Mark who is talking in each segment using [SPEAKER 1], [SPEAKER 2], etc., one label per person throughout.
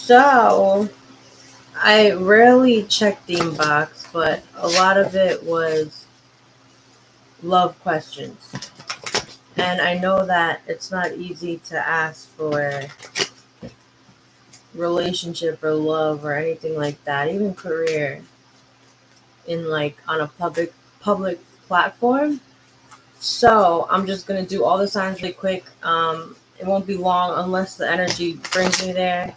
[SPEAKER 1] So I rarely check the inbox, but a lot of it was love questions. And I know that it's not easy to ask for relationship or love or anything like that, even career in like on a public platform. So I'm just gonna do all the signs really quick. It won't be long unless the energy brings me there.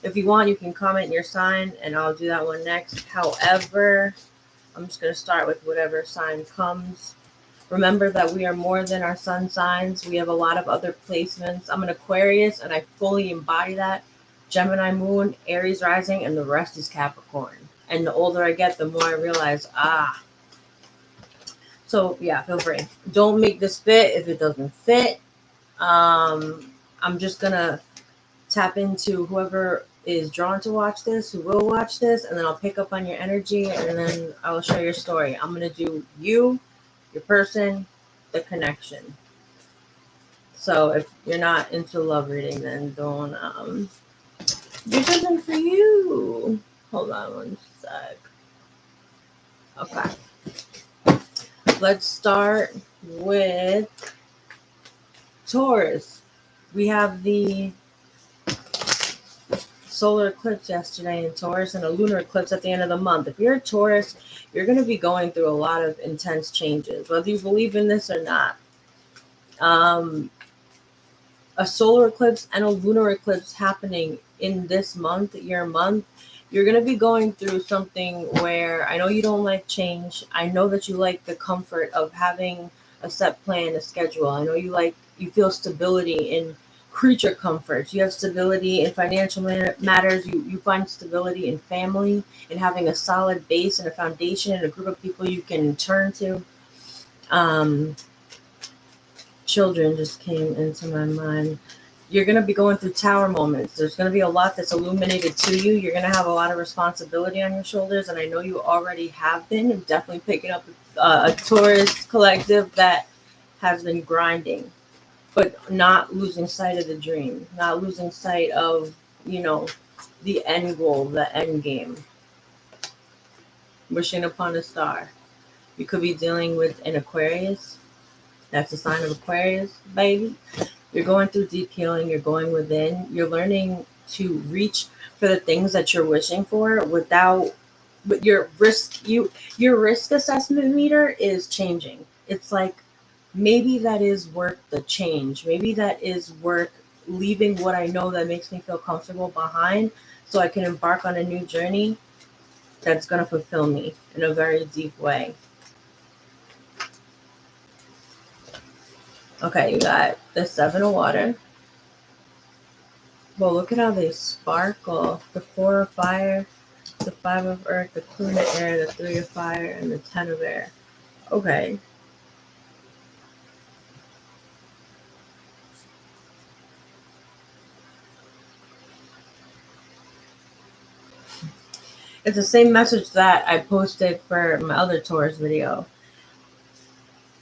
[SPEAKER 1] If you want, you can comment your sign and I'll do that one next. However, I'm just gonna start with whatever sign comes. Remember that we are more than our sun signs. We have a lot of other placements. I'm an Aquarius and I fully embody that. Gemini moon, Aries rising, and the rest is Capricorn. And the older I get, the more I realize, So yeah, feel free. Don't make this fit if it doesn't fit. I'm just gonna tap into whoever is drawn to watch this, who will watch this, and then I'll pick up on your energy and then I will share your story. I'm gonna do you, your person, the connection. So if you're not into love reading, then don't do something for you. Hold on one sec. Okay. Let's start with Taurus. We have the solar eclipse yesterday in Taurus and a lunar eclipse at the end of the month. If you're a Taurus, you're going to be going through a lot of intense changes, whether you believe in this or not. A solar eclipse and a lunar eclipse happening in this month, your month, you're going to be going through something where I know you don't like change. I know that you like the comfort of having a set plan, a schedule. I know you feel stability in creature comforts. You have stability in financial matters. You find stability in family and having a solid base and a foundation and a group of people you can turn to. Children just came into my mind. You're going to be going through tower moments. There's going to be a lot that's illuminated to you. You're going to have a lot of responsibility on your shoulders, and I know you already have been. I'm definitely picking up a Taurus collective that has been grinding, but not losing sight of the dream, not losing sight of, the end goal, the end game. Wishing upon a star. You could be dealing with an Aquarius. That's a sign of Aquarius, baby. You're going through deep healing. You're going within. You're learning to reach for the things that you're wishing for but your risk assessment meter is changing. It's like maybe that is worth the change. Maybe that is worth leaving what I know that makes me feel comfortable behind so I can embark on a new journey that's going to fulfill me in a very deep way. Okay, you got the 7 of water. Well, look at how they sparkle. The 4 of fire, the 5 of earth, the Queen of air, the 3 of fire, and the 10 of air. Okay. It's the same message that I posted for my other Taurus video.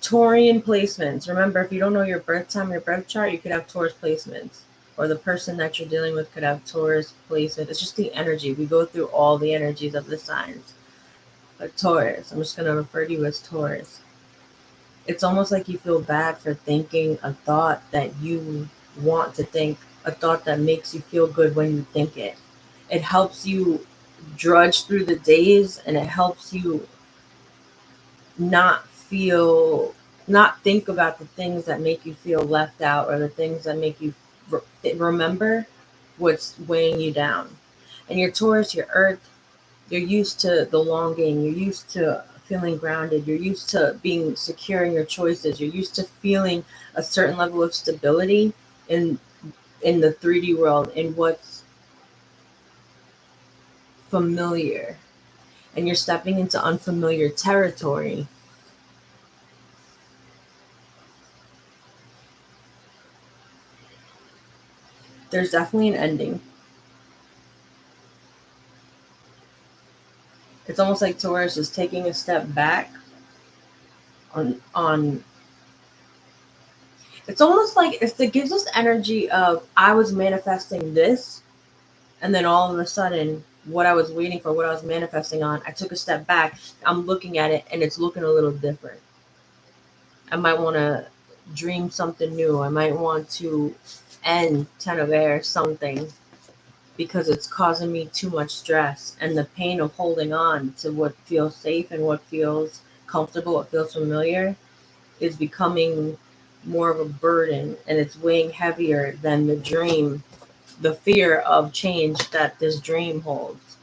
[SPEAKER 1] Taurian placements. Remember, if you don't know your birth time, your birth chart, you could have Taurus placements. Or the person that you're dealing with could have Taurus placement. It's just the energy. We go through all the energies of the signs. But Taurus, I'm just going to refer to you as Taurus. It's almost like you feel bad for thinking a thought that you want to think, a thought that makes you feel good when you think it. It helps you drudge through the days and it helps you not think about the things that make you feel left out or the things that make you remember what's weighing you down. And your Taurus, your earth, you're used to the long game. You're used to feeling grounded. You're used to being secure in your choices. You're used to feeling a certain level of stability in the 3D world, in what's familiar. And you're stepping into unfamiliar territory. There's definitely an ending. It's almost like Taurus is taking a step back on it's almost like it gives us energy of I was manifesting this And then all of a sudden, what I was waiting for, what I was manifesting on, I took a step back. I'm looking at it and it's looking a little different. I might want to dream something new. I might want to end 10 of air something because it's causing me too much stress, and the pain of holding on to what feels safe and what feels comfortable, what feels familiar, is becoming more of a burden, and it's weighing heavier than the dream, the fear of change that this dream holds.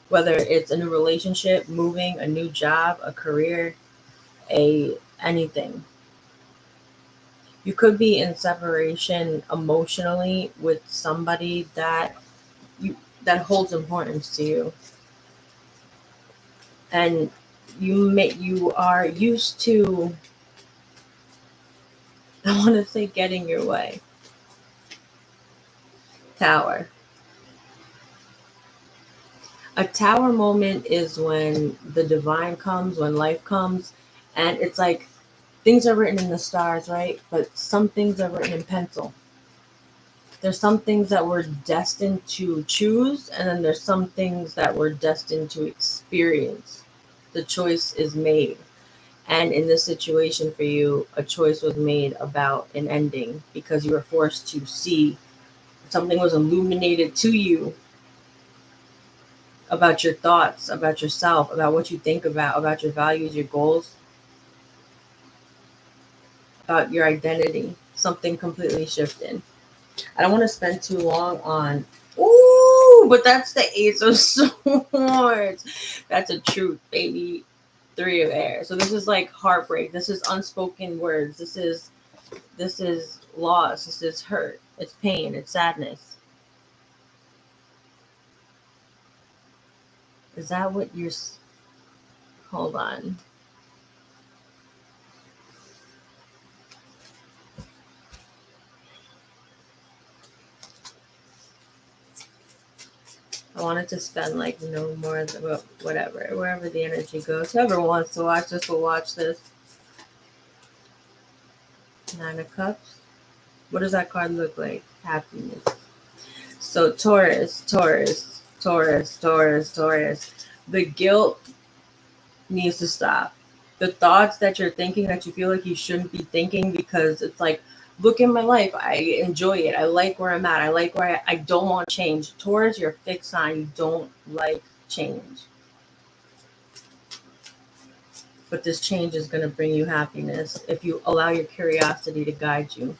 [SPEAKER 1] Whether it's a new relationship, moving, a new job, a career, a anything. You could be in separation emotionally with somebody you that holds importance to you, and you are used to, I want to say, getting your way. Tower. A tower moment is when the divine comes, when life comes, and it's like things are written in the stars, right? But some things are written in pencil. There's some things that we're destined to choose, and then there's some things that we're destined to experience. The choice is made. And in this situation for you, a choice was made about an ending because you were forced to see, something was illuminated to you about your thoughts, about yourself, about what you think about your values, your goals, about your identity. Something completely shifted. I don't want to spend too long on, ooh, but that's the Ace of Swords. That's a truth, baby. Three of Air. So this is like heartbreak. This is unspoken words. This is loss. This is hurt. It's pain. It's sadness. Is that what you're? Hold on. I wanted to spend like no more than whatever, wherever the energy goes. Whoever wants to watch this will watch this. Nine of Cups. What does that card look like? Happiness. So Taurus, Taurus, Taurus, Taurus, Taurus. The guilt needs to stop. The thoughts that you're thinking that you feel like you shouldn't be thinking, because it's like, look in my life. I enjoy it. I like where I'm at. I like where I don't want change. Taurus, you're a fixed sign. You don't like change. But this change is going to bring you happiness if you allow your curiosity to guide you.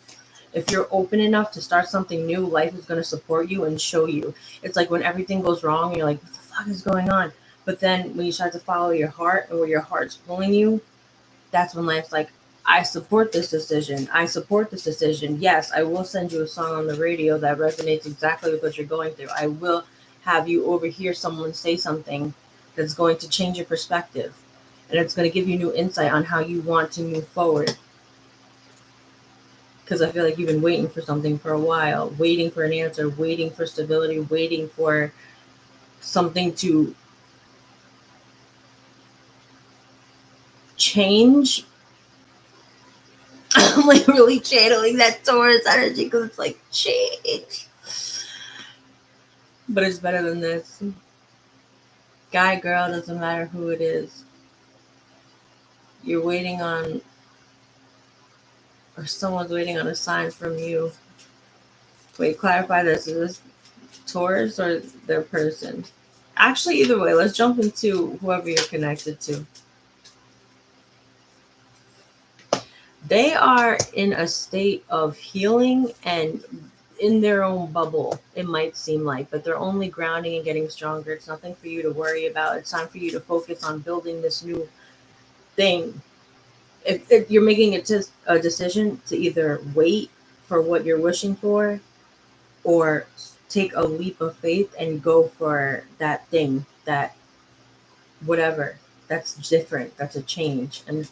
[SPEAKER 1] If you're open enough to start something new, life is going to support you and show you. It's like when everything goes wrong, you're like, what the fuck is going on? But then when you start to follow your heart and where your heart's pulling you, that's when life's like, I support this decision. I support this decision. Yes, I will send you a song on the radio that resonates exactly with what you're going through. I will have you overhear someone say something that's going to change your perspective. And it's going to give you new insight on how you want to move forward. Because I feel like you've been waiting for something for a while, waiting for an answer, waiting for stability, waiting for something to change. I'm like really channeling that Taurus energy because it's like change. But it's better than this. Guy, girl, doesn't matter who it is. You're waiting on, or someone's waiting on a sign from you. Wait, clarify this. Is this Taurus or their person? Actually, either way, let's jump into whoever you're connected to. They are in a state of healing and in their own bubble, it might seem like, but they're only grounding and getting stronger. It's nothing for you to worry about. It's time for you to focus on building this new thing. If you're making a decision to either wait for what you're wishing for or take a leap of faith and go for that thing, that whatever, that's different, that's a change. And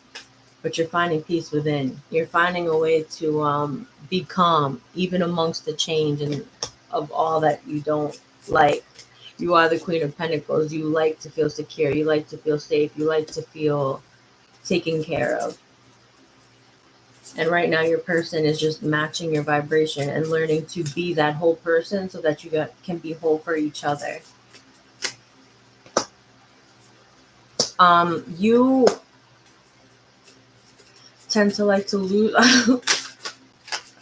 [SPEAKER 1] but you're finding peace within. You're finding a way to be calm, even amongst the change and of all that you don't like. You are the Queen of Pentacles. You like to feel secure. You like to feel safe. You like to feel taken care of. And right now your person is just matching your vibration and learning to be that whole person so that you can be whole for each other. You tend to like to lose.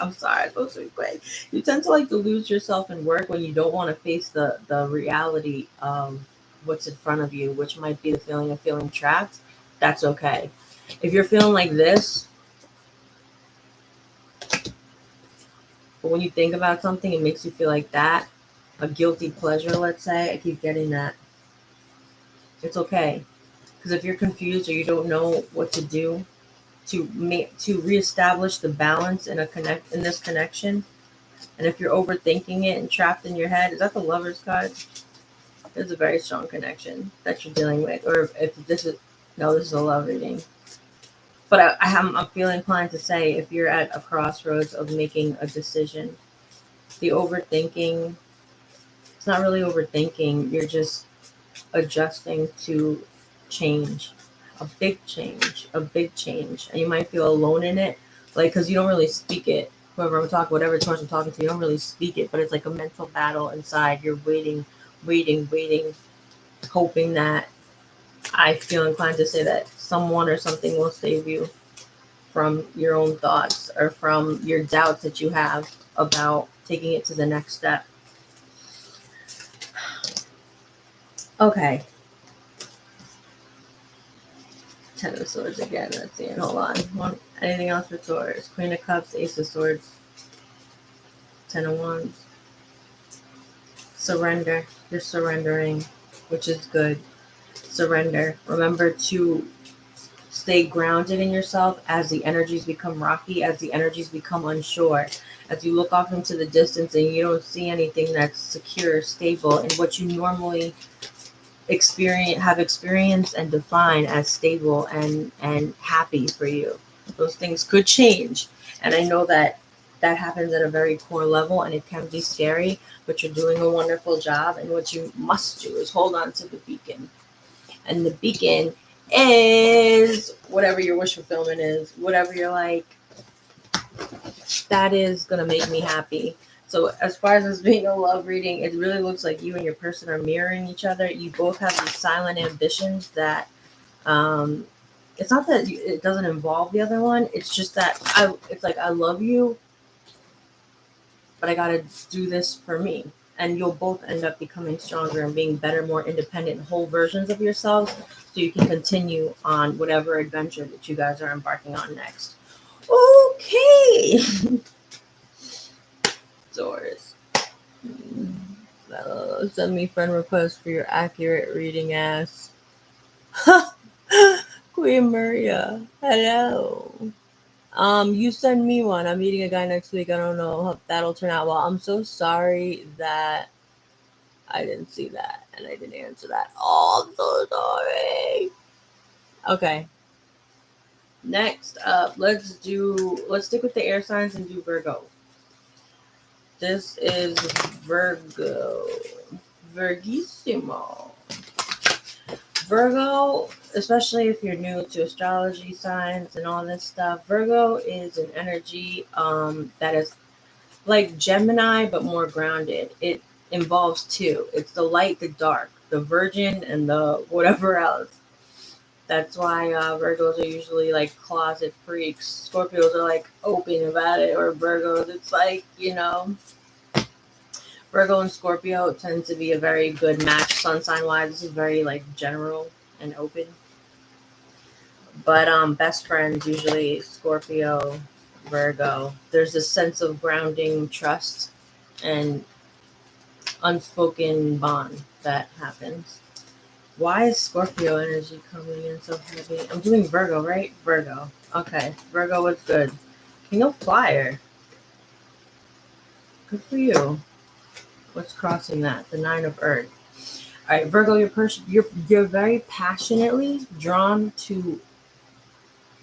[SPEAKER 1] I'm sorry, I'm supposed to be quick. You tend to like to lose yourself in work when you don't want to face the reality of what's in front of you, which might be the feeling of feeling trapped. That's okay. If you're feeling like this, but when you think about something, it makes you feel like that, a guilty pleasure, let's say. I keep getting that. It's okay. Because if you're confused or you don't know what to do to reestablish the balance in this connection, and if you're overthinking it and trapped in your head, is that the Lover's card? There's a very strong connection that you're dealing with. Or if this is no, this is a love reading. But I'm feeling inclined to say if you're at a crossroads of making a decision, the overthinking, it's not really overthinking. You're just adjusting to change, a big change. And you might feel alone in it, like, because you don't really speak it. Whoever I'm talking, whatever person I'm talking to, you don't really speak it, but it's like a mental battle inside. You're waiting, hoping that I feel inclined to say that someone or something will save you from your own thoughts or from your doubts that you have about taking it to the next step. Okay. Ten of Swords again. Let's see. Hold on. Anything else for Taurus? Queen of Cups, Ace of Swords, Ten of Wands. Surrender. You're surrendering, which is good. Surrender. Remember to stay grounded in yourself as the energies become rocky, as the energies become unsure, as you look off into the distance and you don't see anything that's secure, stable, and what you normally have experienced and define as stable and happy for you. Those things could change. And I know that that happens at a very core level and it can be scary, but you're doing a wonderful job. And what you must do is hold on to the beacon. And the beacon is whatever your wish fulfillment is, whatever you're like, that is going to make me happy. So as far as this being a love reading, it really looks like you and your person are mirroring each other. You both have these silent ambitions that it's not that it doesn't involve the other one. It's just that it's like, I love you, but I got to do this for me. And you'll both end up becoming stronger and being better, more independent, whole versions of yourselves so you can continue on whatever adventure that you guys are embarking on next. Okay. Taurus. Send me friend request for your accurate reading ass. Queen Maria. Hello. You send me one. I'm meeting a guy next week. I don't know if that'll turn out well. I'm so sorry that I didn't see that and I didn't answer that. Oh, I'm so sorry. Okay. Next up, let's stick with the air signs and do Virgo. This is Virgo. Virgissimo. Virgo, especially if you're new to astrology, signs, and all this stuff, Virgo is an energy that is like Gemini, but more grounded. It involves two. It's the light, the dark, the virgin, and the whatever else. That's why Virgos are usually like closet freaks. Scorpios are like open about it, or Virgos, it's like, Virgo and Scorpio tend to be a very good match sun sign wise. This is very like general and open. But best friends usually Scorpio, Virgo. There's a sense of grounding, trust, and unspoken bond that happens. Why is Scorpio energy coming in so heavy? I'm doing Virgo, right? Virgo. Okay. Virgo was good. King of Fire. Good for you. What's crossing that? The Nine of Earth. All right, Virgo, you're very passionately drawn to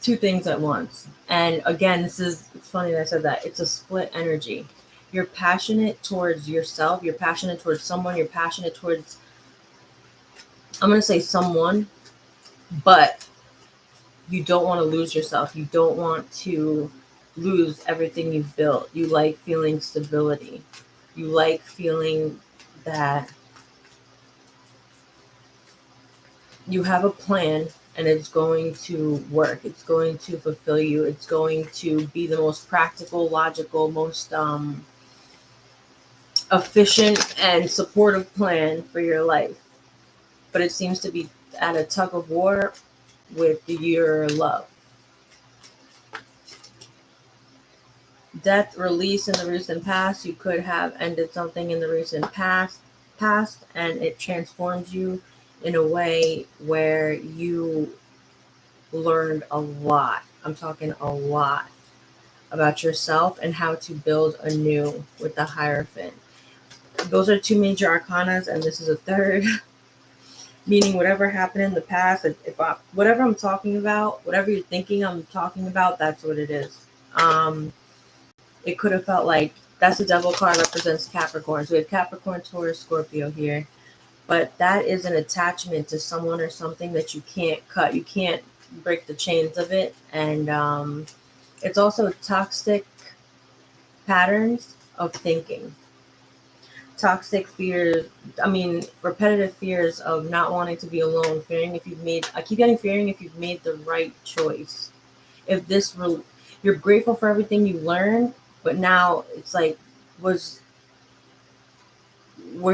[SPEAKER 1] two things at once. And again, it's funny that I said that. It's a split energy. You're passionate towards yourself. You're passionate towards someone. You're passionate towards, I'm going to say someone, but you don't want to lose yourself. You don't want to lose everything you've built. You like feeling stability. You like feeling that you have a plan and it's going to work. It's going to fulfill you. It's going to be the most practical, logical, most efficient and supportive plan for your life. But it seems to be at a tug of war with your love. Death, release in the recent past. You could have ended something in the recent past, and it transformed you in a way where you learned a lot. I'm talking a lot about yourself and how to build anew with the Hierophant. Those are two major arcanas, and this is a third. Meaning, whatever happened in the past, whatever I'm talking about, whatever you're thinking I'm talking about, that's what it is. It could have felt like that's the devil card represents Capricorn. So we have Capricorn, Taurus, Scorpio here. But that is an attachment to someone or something that you can't cut. You can't break the chains of it. And it's also toxic patterns of thinking. Toxic fears, repetitive fears of not wanting to be alone, I keep getting fearing if you've made the right choice. If you're grateful for everything you learned, but now it's like, where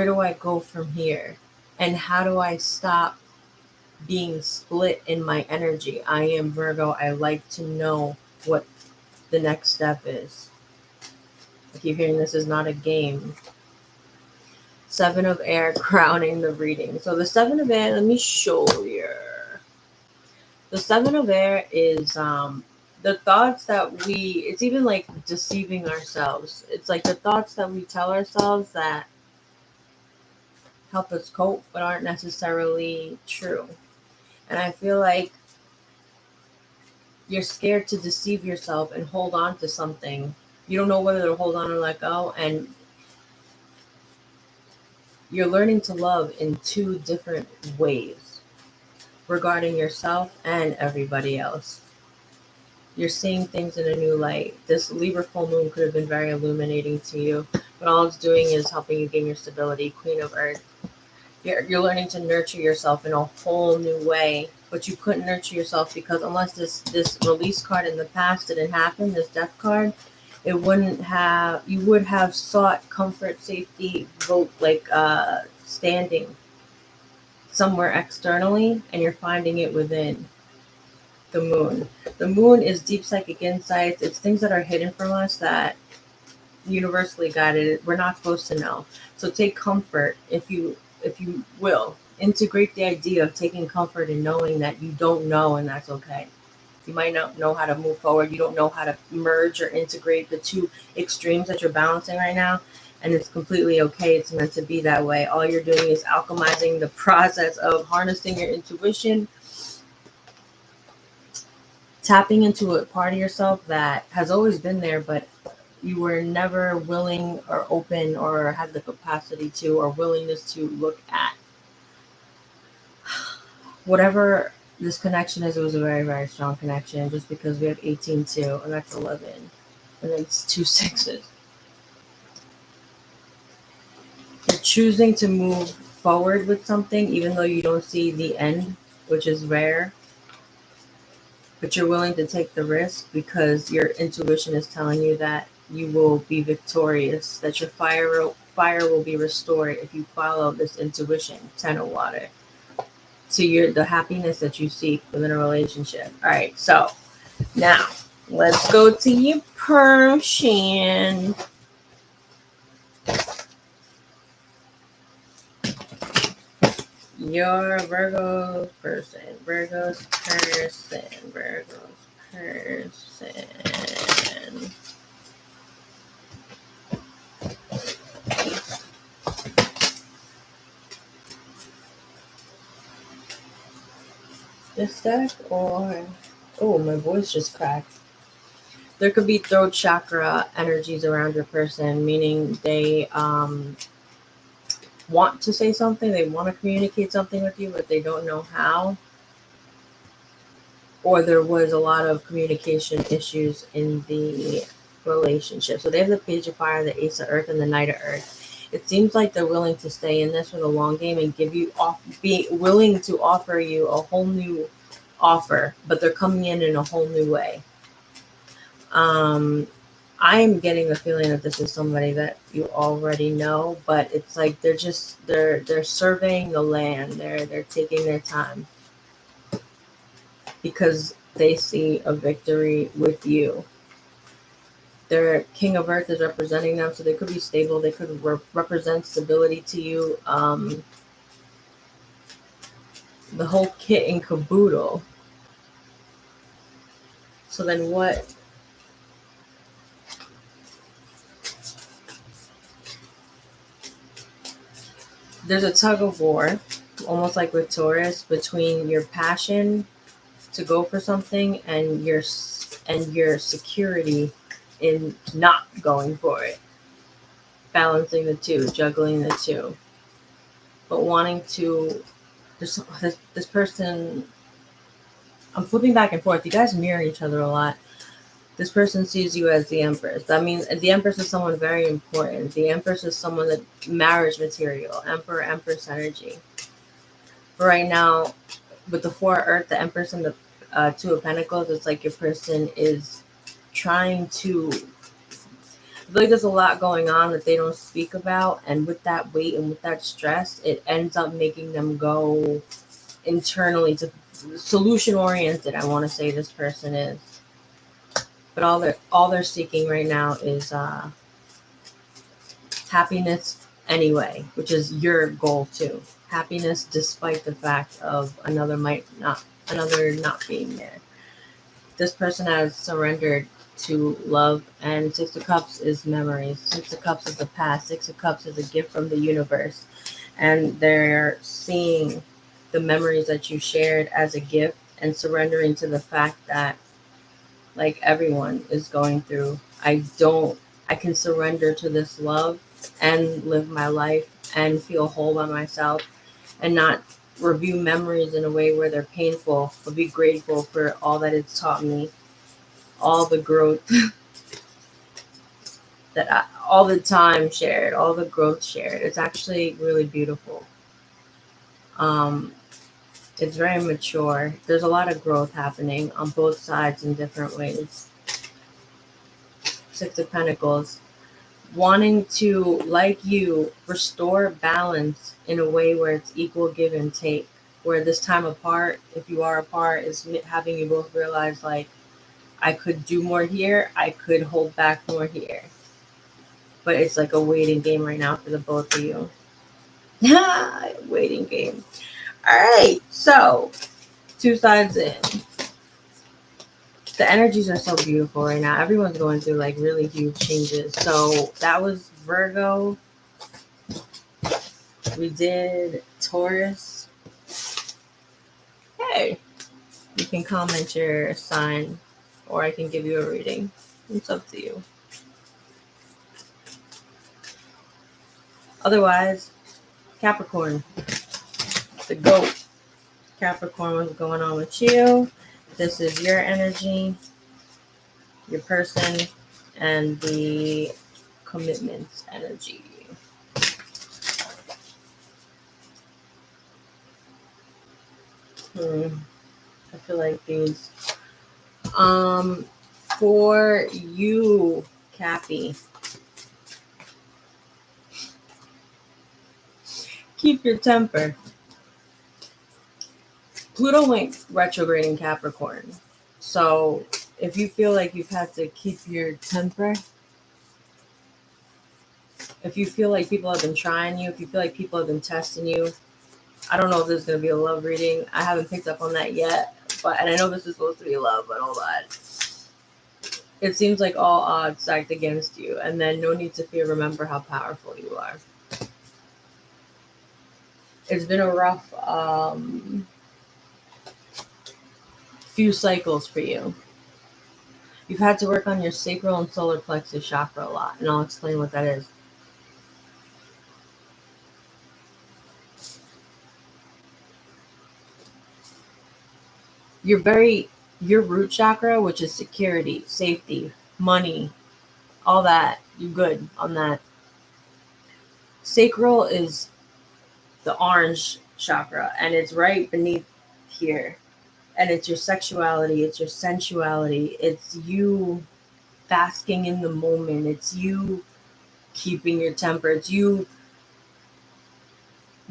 [SPEAKER 1] do I go from here? And how do I stop being split in my energy? I am Virgo. I like to know what the next step is. I keep hearing this is not a game. Seven of Air crowning the reading. So the Seven of Air, let me show you. The Seven of Air is the thoughts that it's even like deceiving ourselves. It's like the thoughts that we tell ourselves that help us cope but aren't necessarily true. And I feel like you're scared to deceive yourself and hold on to something. You don't know whether to hold on or let go. And you're learning to love in two different ways regarding yourself and everybody else. You're seeing things in a new light. This Libra full moon could have been very illuminating to you, but all it's doing is helping you gain your stability. Queen of Earth. You're learning to nurture yourself in a whole new way, but you couldn't nurture yourself because unless this release card in the past didn't happen, this death card, you would have sought comfort, safety, standing somewhere externally, and you're finding it within. The moon. The moon is deep psychic insights. It's things that are hidden from us that universally guided. We're not supposed to know. So take comfort, if you will. Integrate the idea of taking comfort in knowing that you don't know, and that's okay. You might not know how to move forward. You don't know how to merge or integrate the two extremes that you're balancing right now. And it's completely okay. It's meant to be that way. All you're doing is alchemizing the process of harnessing your intuition, tapping into a part of yourself that has always been there, but you were never willing or open or had the capacity to or willingness to look at. Whatever this connection is, it was a very, very strong connection just because we have 18-2, and that's 11. And then it's 2 6s. You're choosing to move forward with something even though you don't see the end, which is rare. But you're willing to take the risk because your intuition is telling you that you will be victorious, that your fire will be restored if you follow this intuition. 10 of water. To the happiness that you seek within a relationship. All right, so now let's go to your Persian. Your Virgo person. Virgo's person. This deck or... Oh, my voice just cracked. There could be throat chakra energies around your person, meaning they want to say something, they want to communicate something with you, but they don't know how. or there was a lot of communication issues in the relationship. So they have the Page of Fire, the Ace of Earth, and the Knight of Earth. It seems like they're willing to stay in this for the long game and be willing to offer you a whole new offer, but they're coming in a whole new way. I'm getting the feeling that this is somebody that you already know, but it's like they're surveying the land. They're taking their time because they see a victory with you. Their King of Earth is representing them, so they could be stable. They could represent stability to you. The whole kit and caboodle. So then what? There's a tug of war, almost like with Taurus, between your passion to go for something and your security in not going for it. Balancing the two, juggling the two, but wanting to. This person. I'm flipping back and forth. You guys mirror each other a lot. This person sees you as the Empress. That means the Empress is someone very important. The Empress is someone that marriage material, Emperor, Empress energy. But right now, with the Four of Earth, the Empress, and the Two of Pentacles, it's like your person is trying to. I feel like there's a lot going on that they don't speak about, and with that weight and with that stress, it ends up making them go internally to solution oriented. I want to say this person is, but all they're seeking right now is happiness anyway, which is your goal too. Happiness despite the fact of another not being there. This person has surrendered to love, and Six of Cups is memories. Six of Cups is the past. Six of Cups is a gift from the universe, and they're seeing the memories that you shared as a gift and surrendering to the fact that, like everyone is going through, I can surrender to this love and live my life and feel whole by myself and not review memories in a way where they're painful, but be grateful for all that it's taught me, all the growth all the time shared, all the growth shared. It's actually really beautiful. Um, it's very mature. There's a lot of growth happening on both sides in different ways. Six of Pentacles, wanting to, like you, restore balance in a way where it's equal give and take. Where this time apart, if you are apart, is having you both realize, like, I could do more here, I could hold back more here. But it's like a waiting game right now for the both of you. Waiting game. All right, so 2 sides in. The energies are so beautiful right now. Everyone's going through like really huge changes. So that was Virgo. We did Taurus. Hey, you can comment your sign or I can give you a reading. It's up to you. Otherwise, Capricorn, the goat. Capricorn, what's going on with you? This is your energy, your person, and the commitments energy. I feel like these. For you, Cappy, keep your temper. Pluto went retrograde in Capricorn. So if you feel like you've had to keep your temper, if you feel like people have been trying you, if you feel like people have been testing you, I don't know if this is going to be a love reading. I haven't picked up on that yet. And I know this is supposed to be love, but hold on. It seems like all odds stacked against you, and then no need to fear. Remember how powerful you are. It's been a rough few cycles for you. You've had to work on your sacral and solar plexus chakra a lot, and I'll explain what that is. You're your root chakra, which is security, safety, money, all that, you're good on that. Sacral is the orange chakra, and it's right beneath here. And it's your sexuality, it's your sensuality, it's you basking in the moment, it's you keeping your temper, it's you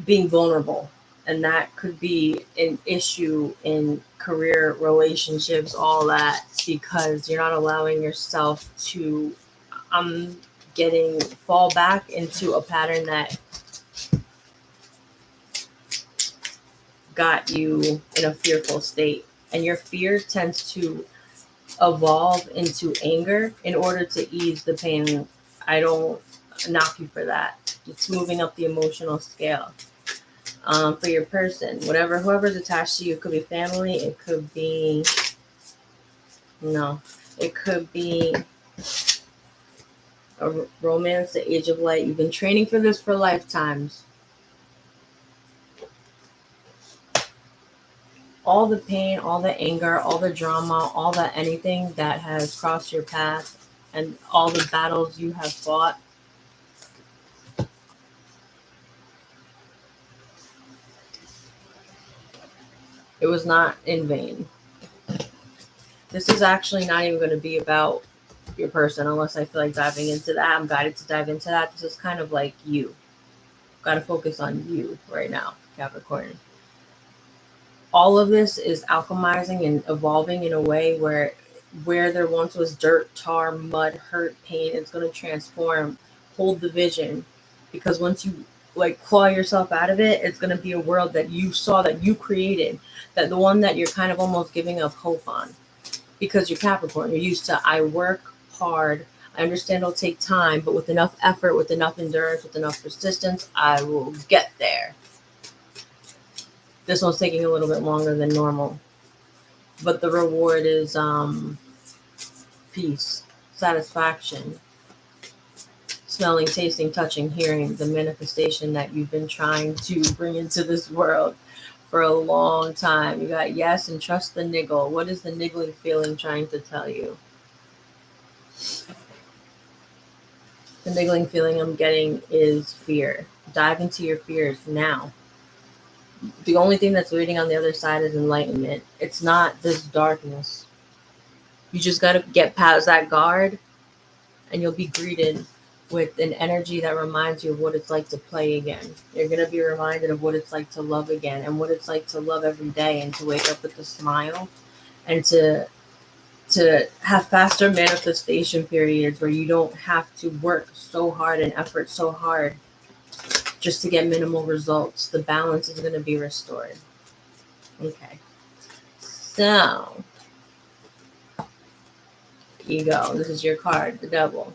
[SPEAKER 1] being vulnerable. And that could be an issue in career, relationships, all that, because you're not allowing yourself to getting fall back into a pattern that got you in a fearful state. And your fear tends to evolve into anger in order to ease the pain. I don't knock you for that. It's moving up the emotional scale. For your person, whoever's attached to you, it could be family, it could be it could be a romance, the age of light. You've been training for this for lifetimes. All the pain, all the anger, all the drama, all the anything that has crossed your path, and all the battles you have fought, it was not in vain. This is actually not even going to be about your person unless I feel like diving into that. I'm guided to dive into that. This is kind of like you. Got to focus on you right now, Capricorn. All of this is alchemizing and evolving in a way where there once was dirt, tar, mud, hurt, pain, it's going to transform. Hold the vision, because once you claw yourself out of it, it's going to be a world that you saw, that you created, that the one that you're kind of almost giving up hope on, because you're Capricorn. You're used to, I work hard. I understand it'll take time, but with enough effort, with enough endurance, with enough persistence, I will get there. This one's taking a little bit longer than normal, but the reward is peace, satisfaction, smelling, tasting, touching, hearing, the manifestation that you've been trying to bring into this world for a long time. You got yes and trust the niggle. What is the niggling feeling trying to tell you? The niggling feeling I'm getting is fear. Dive into your fears now. The only thing that's waiting on the other side is enlightenment. It's not this darkness. You just got to get past that guard, and you'll be greeted with an energy that reminds you of what it's like to play again. You're going to be reminded of what it's like to love again, and what it's like to love every day, and to wake up with a smile, and to have faster manifestation periods where you don't have to work so hard and effort so hard just to get minimal results. The balance is going to be restored. Okay. So, ego. This is your card, the devil.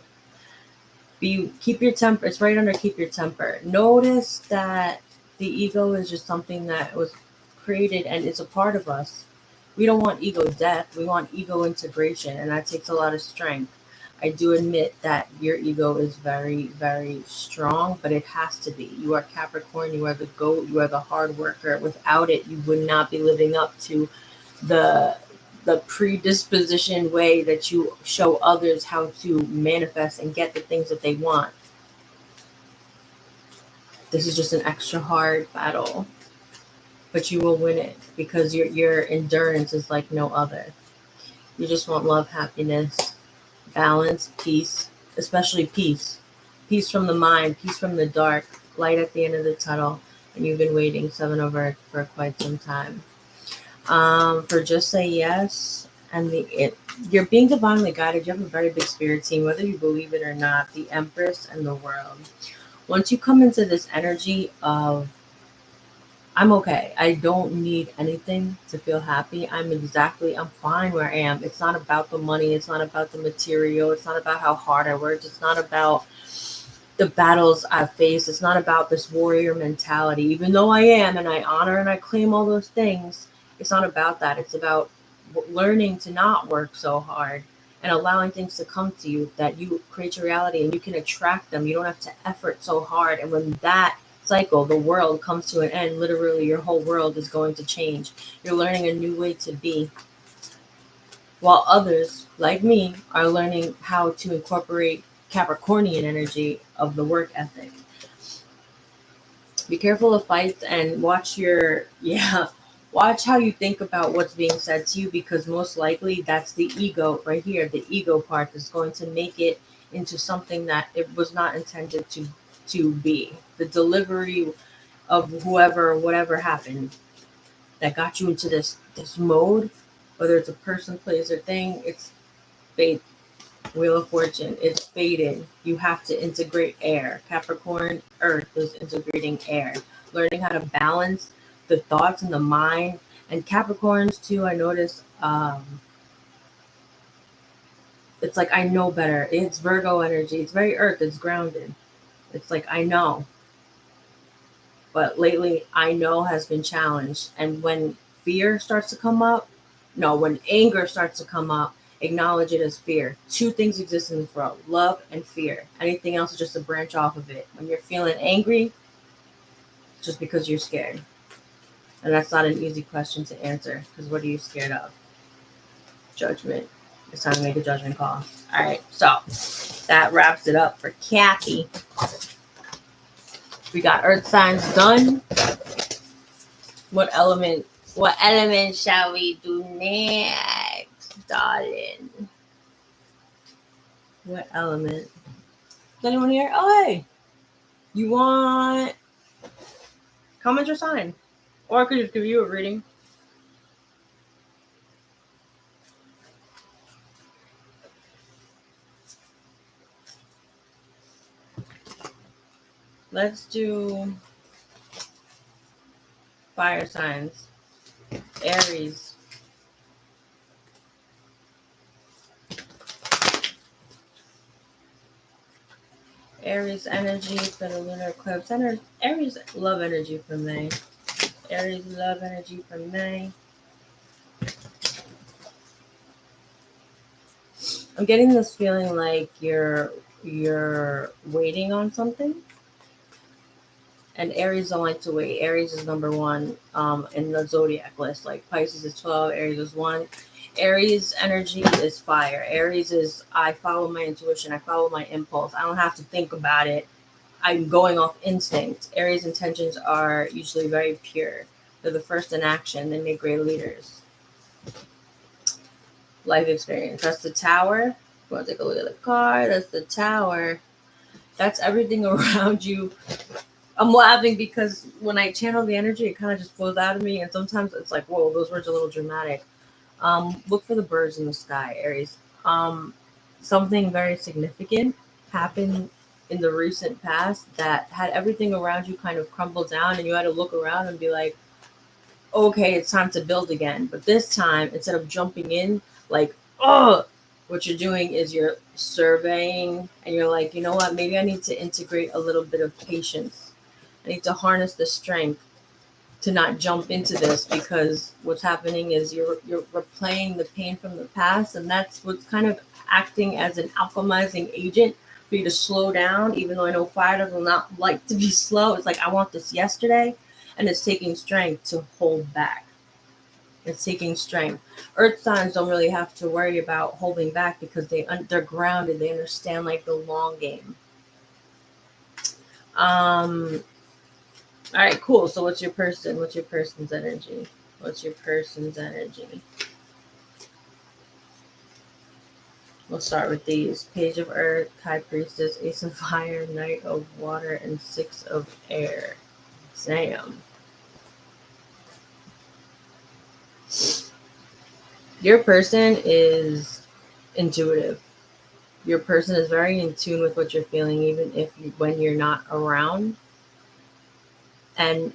[SPEAKER 1] Keep your temper. It's right under keep your temper. Notice that the ego is just something that was created and it's a part of us. We don't want ego death. We want ego integration, and that takes a lot of strength. I do admit that your ego is very, very strong, but it has to be. You are Capricorn. You are the goat. You are the hard worker. Without it, you would not be living up to the predisposition way that you show others how to manifest and get the things that they want. This is just an extra hard battle, but you will win it because your endurance is like no other. You just want love, happiness, balance, peace, especially peace. Peace from the mind, peace from the dark, light at the end of the tunnel, and you've been waiting 7 over for quite some time. For just say yes, and you're being divinely guided. You have a very big spirit team, whether you believe it or not, the Empress and the World. Once you come into this energy of, I'm okay, I don't need anything to feel happy, I'm fine where I am. It's not about the money, it's not about the material, it's not about how hard I worked, it's not about the battles I've faced, it's not about this warrior mentality, even though I am, and I honor and I claim all those things. It's not about that. It's about learning to not work so hard and allowing things to come to you, that you create your reality and you can attract them. You don't have to effort so hard. And when that cycle, the world, comes to an end, literally your whole world is going to change. You're learning a new way to be. while others, like me, are learning how to incorporate Capricornian energy of the work ethic. Be careful of fights and watch your, yeah, watch how you think about what's being said to you, because most likely that's the ego right here. The ego part is going to make it into something that it was not intended to be. The delivery of whoever, whatever happened that got you into this mode, whether it's a person, place, or thing, it's fate. Wheel of Fortune, it's fated. You have to integrate air. Capricorn, Earth is integrating air. Learning how to balance the thoughts and the mind. And Capricorns too, I notice it's like I know better. It's Virgo energy. It's very Earth, it's grounded. It's like I know. But lately I know has been challenged. And when fear starts to come up, no, when anger starts to come up, acknowledge it as fear. Two things exist in this world: love and fear. Anything else is just a branch off of it. When you're feeling angry, it's just because you're scared. And that's not an easy question to answer, because what are you scared of? Judgment. It's time to make a judgment call. All right, so that wraps it up for Kathy. We got earth signs done. What element? What element shall we do next, darling? What element? Is anyone here? Oh, hey. You want comment your sign, or I could just give you a reading. Let's do fire signs. Aries. Aries energy for the lunar eclipse. Aries love energy for May. Aries love energy for May. I'm getting this feeling like you're waiting on something. And Aries don't like to wait. Aries is number one in the zodiac list. Like Pisces is 12, Aries is 1. Aries energy is fire. Aries is I follow my intuition. I follow my impulse. I don't have to think about it. I'm going off instinct. Aries intentions are usually very pure. They're the first in action. They make great leaders. Life experience. That's the Tower. You want to take a look at the card? That's the Tower. That's everything around you. I'm laughing because when I channel the energy, it kind of just flows out of me. And sometimes it's like, whoa, those words are a little dramatic. Look for the birds in the sky, Aries. Something very significant happened in the recent past that had everything around you kind of crumble down, and you had to look around and be like, okay, it's time to build again. But this time, instead of jumping in, like, oh, what you're doing is you're surveying, and you're like, you know what, maybe I need to integrate a little bit of patience. I need to harness the strength to not jump into this, because what's happening is you're replaying the pain from the past, and that's what's kind of acting as an alchemizing agent for you to slow down. Even though I know fire does not like to be slow, it's like I want this yesterday, and it's taking strength to hold back. It's taking strength. Earth signs don't really have to worry about holding back because they're grounded. They understand like the long game. All right, cool. So what's your person? What's your person's energy? What's your person's energy? We'll start with these. Page of Earth, High Priestess, Ace of Fire, Knight of Water, and Six of Air. Damn. Your person is intuitive. Your person is very in tune with what you're feeling, even when you're not around. And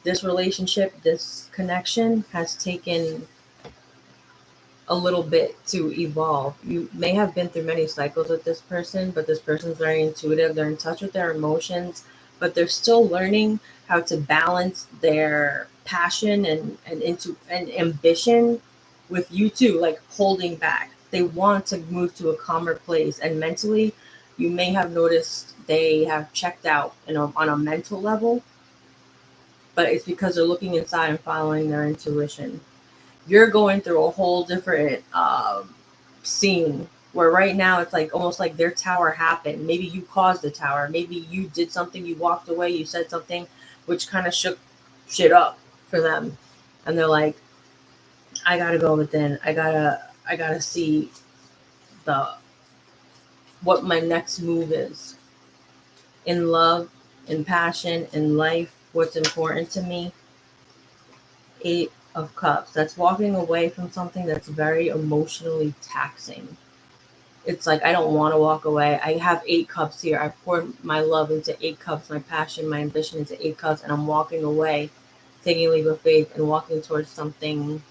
[SPEAKER 1] this relationship, this connection has taken a little bit to evolve. You may have been through many cycles with this person, but this person's very intuitive. They're in touch with their emotions, but they're still learning how to balance their passion and ambition with you too, like holding back. They want to move to a calmer place, and mentally, you may have noticed they have checked out, on a mental level, but it's because they're looking inside and following their intuition. You're going through a whole different scene where right now it's like almost like their tower happened. Maybe you caused the tower. Maybe you did something, you walked away, you said something which kind of shook shit up for them. And they're like, I gotta go within. I gotta see the what my next move is in love, in passion, in life, what's important to me. Eight of Cups. That's walking away from something that's very emotionally taxing. It's like I don't want to walk away. I have 8 cups here. I poured my love into 8 cups, my passion, my ambition into 8 cups, and I'm walking away, taking a leap of faith and walking towards something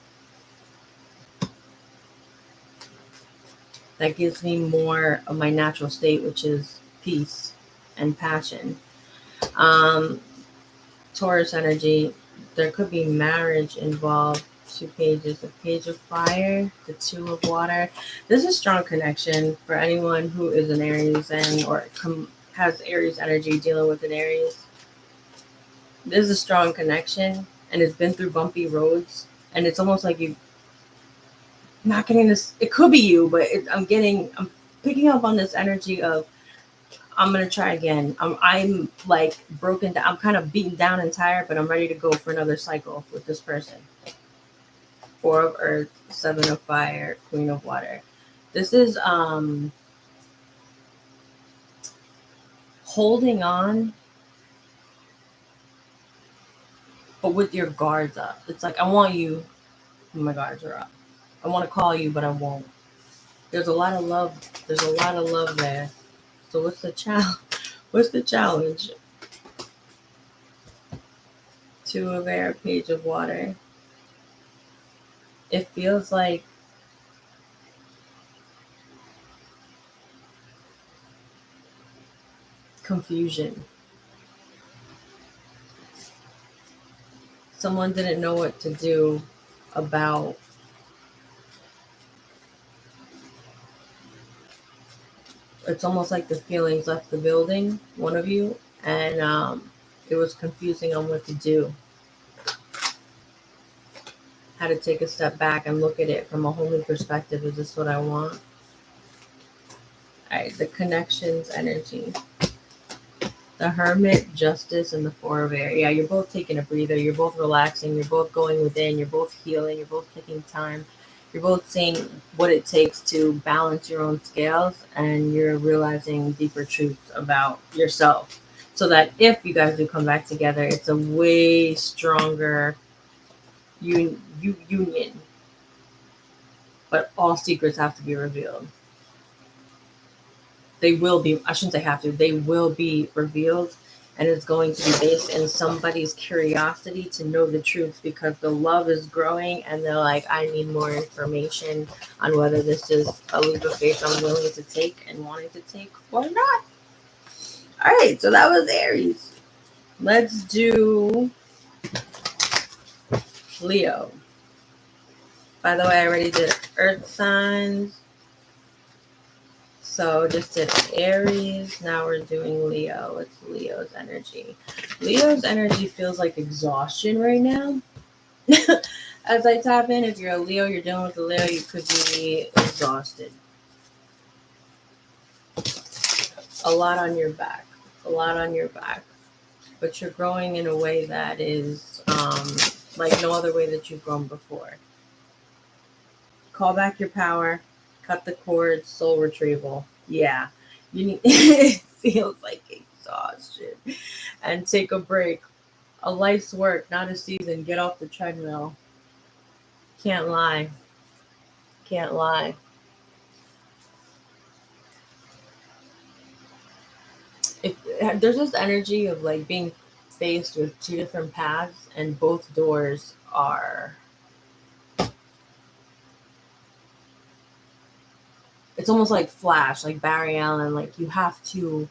[SPEAKER 1] that gives me more of my natural state, which is peace and passion. Um, Taurus energy, there could be marriage involved. 2 pages, the page of fire, the 2 of water. There's a strong connection for anyone who is an Aries and or has Aries energy dealing with an Aries. There's a strong connection, and it's been through bumpy roads, and it's almost like you not getting this. It could be you, but I'm picking up on this energy of I'm gonna try again. I'm like broken down. I'm kind of beaten down and tired, but I'm ready to go for another cycle with this person. 4 of Earth, 7 of Fire, Queen of Water. This is holding on, but with your guards up. It's like I want you, my guards are up. I want to call you, but I won't. There's a lot of love. There's a lot of love there. So what's the challenge? What's the challenge? 2 of Air, Page of Water. It feels like confusion. Someone didn't know what to do about it's almost like the feelings left the building, one of you, and it was confusing on what to do. How to take a step back and look at it from a whole new perspective. Is this what I want? All right, the connections energy. The Hermit, Justice, and the 4 of Air. Yeah, you're both taking a breather. You're both relaxing. You're both going within. You're both healing. You're both taking time. You're both seeing what it takes to balance your own scales, and you're realizing deeper truths about yourself. So that if you guys do come back together, it's a way stronger union. But all secrets have to be revealed. They will be, I shouldn't say have to, they will be revealed, and it's going to be based in somebody's curiosity to know the truth because the love is growing and they're like, I need more information on whether this is a leap of faith I'm willing to take and wanting to take or not. All right, so that was Aries. Let's do Leo. By the way, I already did Earth signs. So just did Aries. Now we're doing Leo. It's Leo's energy. Leo's energy feels like exhaustion right now. As I tap in, if you're a Leo, you're dealing with a Leo, you could be exhausted. A lot on your back. A lot on your back. But you're growing in a way that is like no other way that you've grown before. Call back your power. Cut the cord. Soul retrieval. Yeah. You need it feels like exhaustion. And take a break. A life's work, not a season. Get off the treadmill. Can't lie. Can't lie. There's this energy of like being faced with 2 different paths, and both doors are. It's almost like Flash, like Barry Allen. Like you have to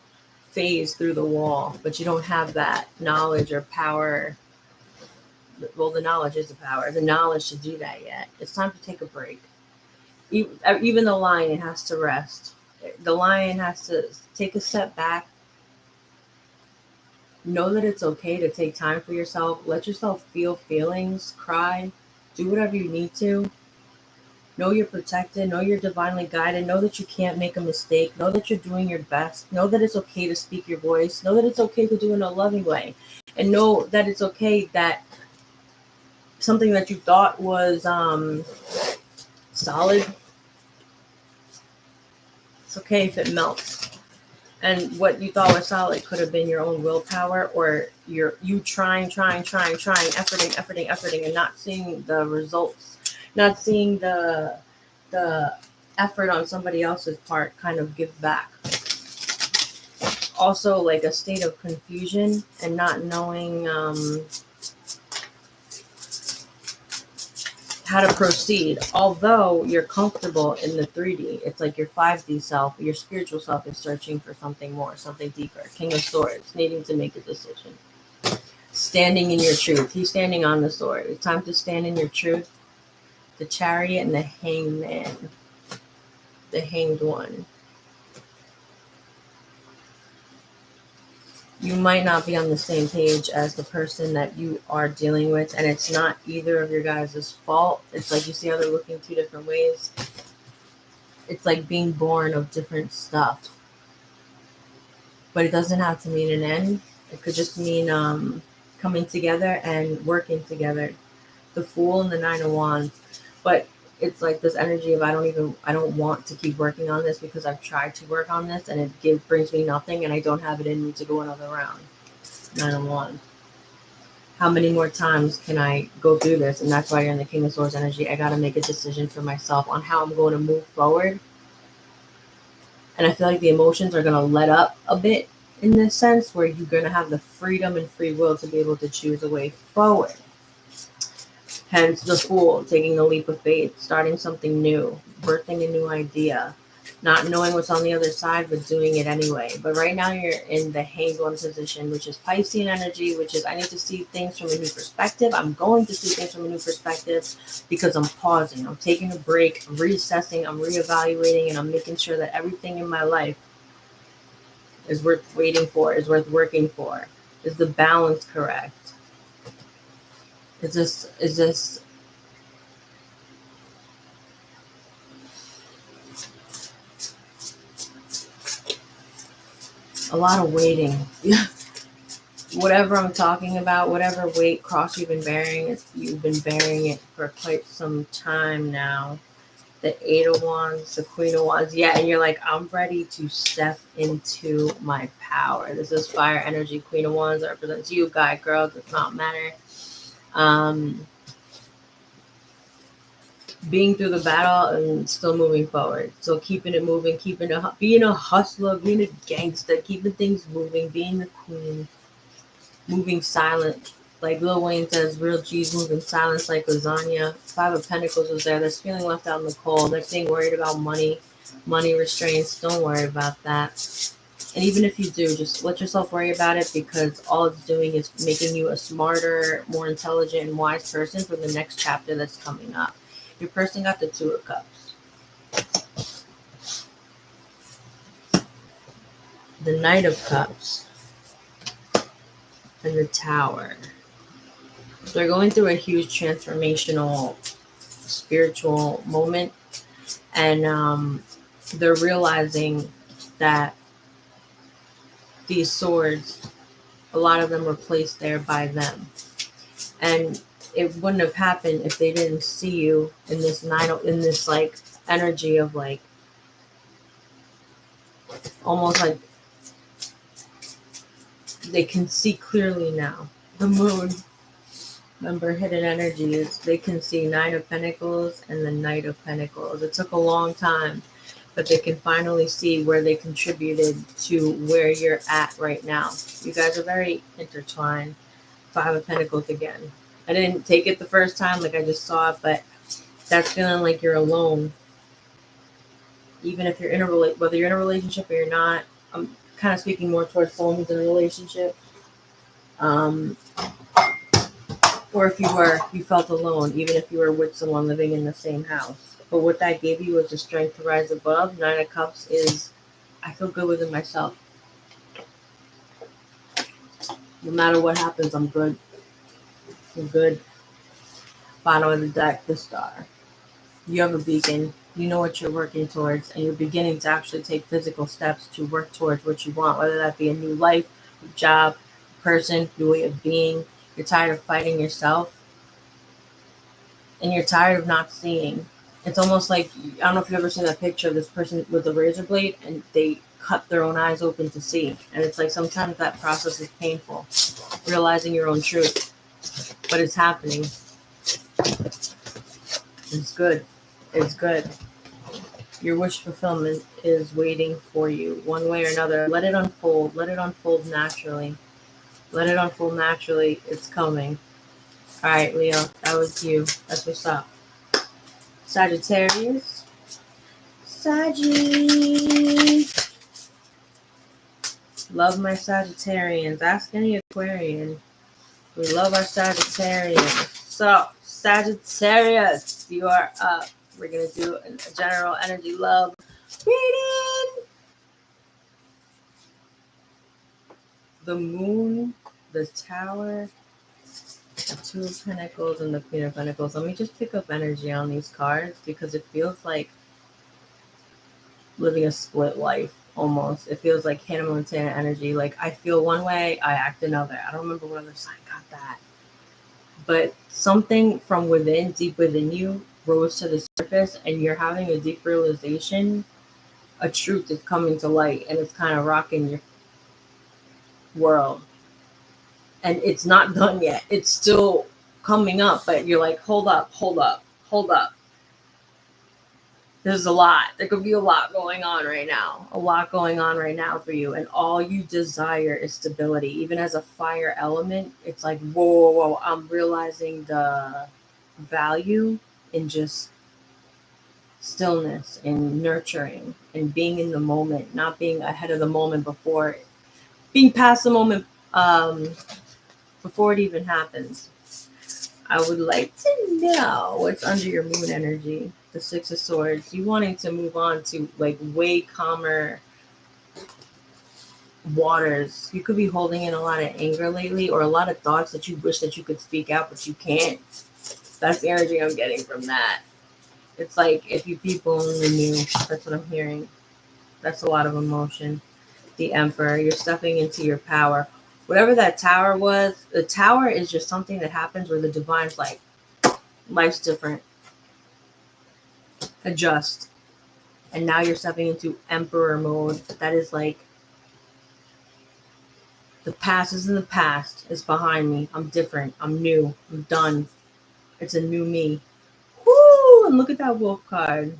[SPEAKER 1] phase through the wall, but you don't have that knowledge or power. Well, the knowledge is the power. The knowledge to do that yet. It's time to take a break. Even the lion has to rest. The lion has to take a step back. Know that it's okay to take time for yourself. Let yourself feel feelings, cry, Do whatever you need to. Know you're protected. Know you're divinely guided. Know that you can't make a mistake. Know that you're doing your best. Know that it's okay to speak your voice. Know that it's okay to do it in a loving way. And know that it's okay that something that you thought was solid, it's okay if it melts. And what you thought was solid could have been your own willpower, or you trying, efforting, and not seeing the results, not seeing the effort on somebody else's part kind of give back. Also, like a state of confusion and not knowing how to proceed. Although you're comfortable in the 3D, it's like your 5D self, your spiritual self is searching for something more, something deeper. King of Swords, needing to make a decision. Standing in your truth. He's standing on the sword. It's time to stand in your truth. The Chariot and the Hangman. The Hanged One. You might not be on the same page as the person that you are dealing with, and it's not either of your guys' fault. It's like you see how they're looking two different ways. It's like being born of different stuff. But it doesn't have to mean an end. It could just mean coming together and working together. The Fool and the Nine of Wands. But it's like this energy of I don't want to keep working on this because I've tried to work on this and it brings me nothing and I don't have it in me to go another round. 9 of Wands. How many more times can I go through this? And that's why you're in the King of Swords energy. I got to make a decision for myself on how I'm going to move forward. And I feel like the emotions are going to let up a bit in this sense, where you're going to have the freedom and free will to be able to choose a way forward. Hence the Fool, taking the leap of faith, starting something new, birthing a new idea, not knowing what's on the other side, but doing it anyway. But right now you're in the Hanged One position, which is Piscean energy, which is I need to see things from a new perspective. I'm going to see things from a new perspective because I'm pausing. I'm taking a break. I'm reassessing. I'm reevaluating, and I'm making sure that everything in my life is worth waiting for, is worth working for. Is the balance correct? Is this a lot of waiting? Whatever I'm talking about, whatever weight cross you've been bearing, you've been bearing it for quite some time now. The 8 of Wands, the Queen of Wands, yeah, and you're like, I'm ready to step into my power. This is fire energy. Queen of Wands represents you, guy, girl, does not matter. Being through the battle and still moving forward. So keeping it moving, being a hustler, being a gangster, keeping things moving, being the queen, moving silent. Like Lil Wayne says, real G's moving silence like lasagna. 5 of Pentacles was there. They're feeling left out in the cold. They're being worried about money restraints. Don't worry about that. And even if you do, just let yourself worry about it, because all it's doing is making you a smarter, more intelligent, and wise person for the next chapter that's coming up. Your person got the 2 of Cups. The Knight of Cups. And the Tower. They're going through a huge transformational spiritual moment. And they're realizing that these swords, a lot of them were placed there by them. And it wouldn't have happened if they didn't see you in this like energy of like almost like they can see clearly now. The Moon, remember, hidden energy is they can see 9 of Pentacles and the Knight of Pentacles. It took a long time, but they can finally see where they contributed to where you're at right now. You guys are very intertwined. 5 of Pentacles again. I didn't take it the first time, like I just saw it, but that's feeling like you're alone. Even if you're in whether you're in a relationship or you're not. I'm kind of speaking more towards someone who's in a relationship. Or if you felt alone, even if you were with someone living in the same house. But what that gave you was the strength to rise above. 9 of Cups is, I feel good within myself. No matter what happens, I'm good. I'm good. Bottom of the deck, the Star. You have a beacon. You know what you're working towards, and you're beginning to actually take physical steps to work towards what you want, whether that be a new life, a job, a person, new way of being. You're tired of fighting yourself, and you're tired of not seeing. It's almost like, I don't know if you've ever seen that picture of this person with a razor blade and they cut their own eyes open to see. And it's like sometimes that process is painful, realizing your own truth, but it's happening. It's good. It's good. Your wish fulfillment is waiting for you one way or another. Let it unfold. Let it unfold naturally. Let it unfold naturally. It's coming. All right, Leo, that was you. That's what's up. Sagittarius. Saggy. Love my Sagittarians. Ask any Aquarian. We love our Sagittarians. So, Sagittarius, you are up. We're going to do a general energy love reading. The Moon, the Tower, the Two of Pentacles, and the Queen of Pentacles. Let me just pick up energy on these cards because it feels like living a split life almost. It feels like Hannah Montana energy. Like I feel one way, I act another. I don't remember what other sign got that. But something from within, deep within you, rose to the surface, and you're having a deep realization. A truth is coming to light, and it's kind of rocking your world. And it's not done yet. It's still coming up, but you're like, hold up, hold up, hold up. There's a lot. There could be a lot going on right now. A lot going on right now for you. And all you desire is stability. Even as a fire element, it's like, whoa, whoa, whoa. I'm realizing the value in just stillness and nurturing and being in the moment, not being ahead of the moment before, being past the moment before it even happens. I would like to know what's under your moon energy. The Six of Swords. You wanting to move on to like way calmer waters. You could be holding in a lot of anger lately, or a lot of thoughts that you wish that you could speak out, but you can't. That's the energy I'm getting from that. It's like if you people only knew. That's what I'm hearing. That's a lot of emotion. The Emperor. You're stepping into your power. Whatever that tower was, the tower is just something that happens where the divine's like, life's different. Adjust. And now you're stepping into Emperor mode. That is like, the past is in the past. It's behind me. I'm different. I'm new. I'm done. It's a new me. Woo! And look at that wolf card.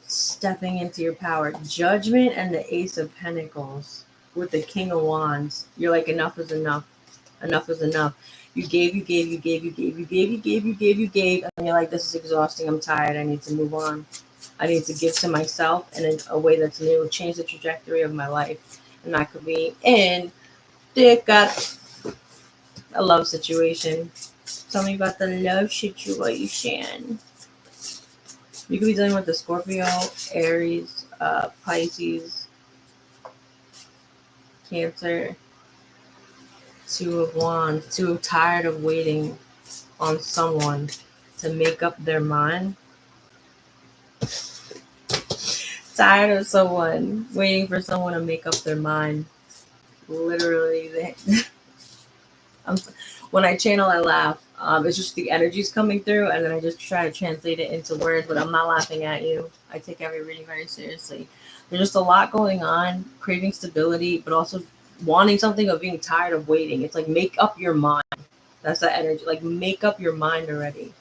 [SPEAKER 1] Stepping into your power. Judgment and the Ace of Pentacles with the King of Wands. You're like, enough is enough. Enough is enough. You gave, you gave, you gave, you gave, you gave, you gave, you gave, you gave. And you're like, this is exhausting. I'm tired. I need to move on. I need to give to myself and in a way that's new, change the trajectory of my life. And that could be in a love situation. Tell me about the love situation. You could be dealing with the Scorpio, Aries, Pisces, Cancer, Two of Wands, tired of waiting on someone to make up their mind. Tired of someone waiting for someone to make up their mind. Literally, when I channel, I laugh. It's just the energy's coming through, and then I just try to translate it into words, but I'm not laughing at you. I take every reading very seriously. There's just a lot going on, craving stability, but also wanting something, of being tired of waiting. It's like, make up your mind. That's the energy. Like, make up your mind already.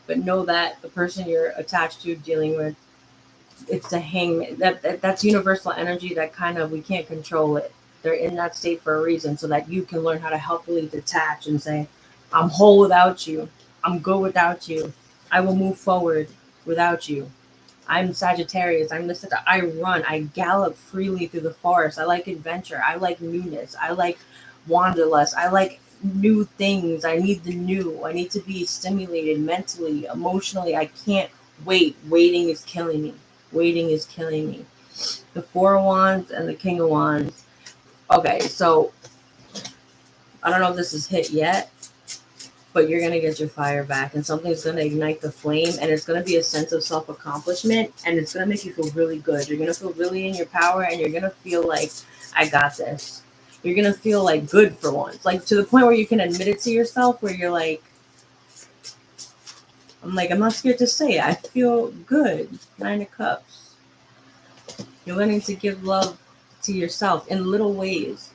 [SPEAKER 1] But know that the person you're attached to, dealing with, it's the hangman. That's universal energy that kind of, we can't control it. They're in that state for a reason, so that you can learn how to healthily detach and say, I'm whole without you. I'm good without you. I will move forward without you. I'm Sagittarius. I run. I gallop freely through the forest. I like adventure. I like newness. I like wanderlust. I like new things. I need the new. I need to be stimulated mentally, emotionally. I can't wait. Waiting is killing me. Waiting is killing me. The Four of Wands and the King of Wands. Okay, so I don't know if this is hit yet, but you're going to get your fire back, and something's going to ignite the flame, and it's going to be a sense of self-accomplishment, and it's going to make you feel really good. You're going to feel really in your power, and you're going to feel like, I got this. You're going to feel like good for once, like to the point where you can admit it to yourself, where you're like, I'm not scared to say it. I feel good. 9 of Cups. You're learning to give love to yourself in little ways.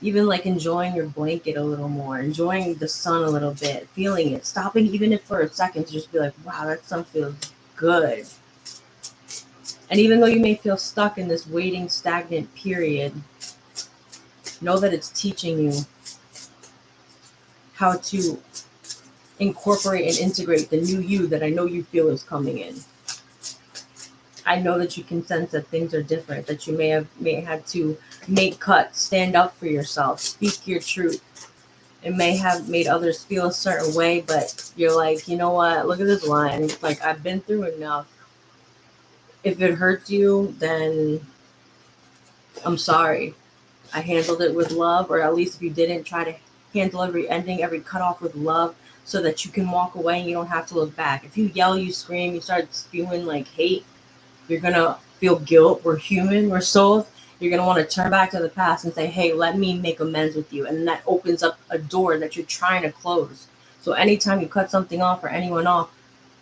[SPEAKER 1] Even like enjoying your blanket a little more, enjoying the sun a little bit, feeling it, stopping even if for a second to just be like, wow, that sun feels good. And even though you may feel stuck in this waiting, stagnant period, know that it's teaching you how to incorporate and integrate the new you that I know you feel is coming in. I know that you can sense that things are different, that you may have to make cuts, stand up for yourself, speak your truth. It may have made others feel a certain way, but you're like, you know what? Look at this line. Like, I've been through enough. If it hurts you, then I'm sorry. I handled it with love, or at least if you didn't, try to handle every ending, every cutoff with love, so that you can walk away and you don't have to look back. If you yell, you scream, you start spewing like hate, you're going to feel guilt. We're human, we're souls. You're going to want to turn back to the past and say, hey, let me make amends with you. And that opens up a door that you're trying to close. So anytime you cut something off or anyone off,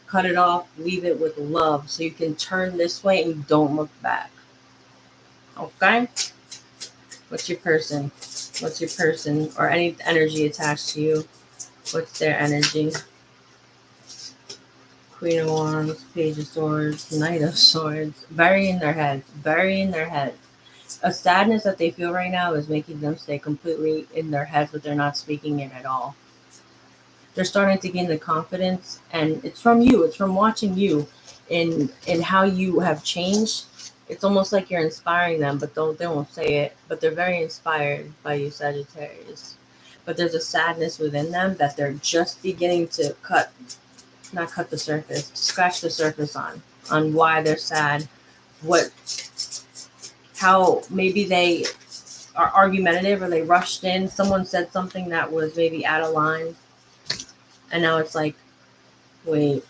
[SPEAKER 1] cut it off, leave it with love so you can turn this way and don't look back. Okay? What's your person? What's your person or any energy attached to you? What's their energy? Queen of Wands, Page of Swords, Knight of Swords. Very in their head. Very in their head. A sadness that they feel right now is making them stay completely in their heads, but they're not speaking it at all. They're starting to gain the confidence, and it's from you. It's from watching you in how you have changed. It's almost like you're inspiring them, but they won't say it. But they're very inspired by you, Sagittarius. But there's a sadness within them that they're just beginning to not cut the surface, scratch the surface on why they're sad, how maybe they are argumentative or they rushed in. Someone said something that was maybe out of line, and now it's like, wait,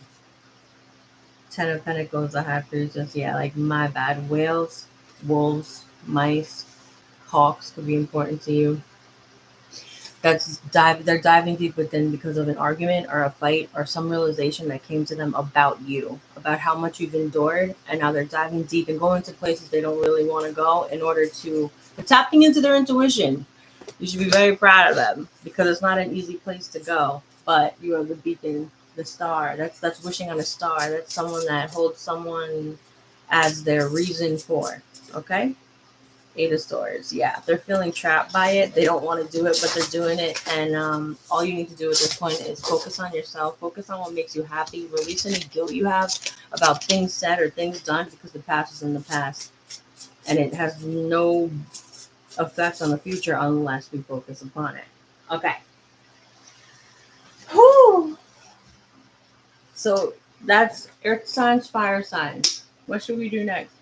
[SPEAKER 1] 10 of Pentacles, the High Priestess, yeah, like my bad. Whales, wolves, mice, hawks could be important to you. They're diving deep within because of an argument or a fight or some realization that came to them about you, about how much you've endured, and now they're diving deep and going to places they don't really want to go in order to they're tapping into their intuition. You should be very proud of them because it's not an easy place to go, but you are the beacon, the star. That's wishing on a star. That's someone that holds someone as their reason for. Okay? 8 of Swords. Yeah, they're feeling trapped by it. They don't want to do it, but they're doing it. And all you need to do at this point is focus on yourself. Focus on what makes you happy. Release any guilt you have about things said or things done, because the past is in the past. And it has no effect on the future unless we focus upon it. Okay. Whew. So that's earth signs, fire signs. What should we do next?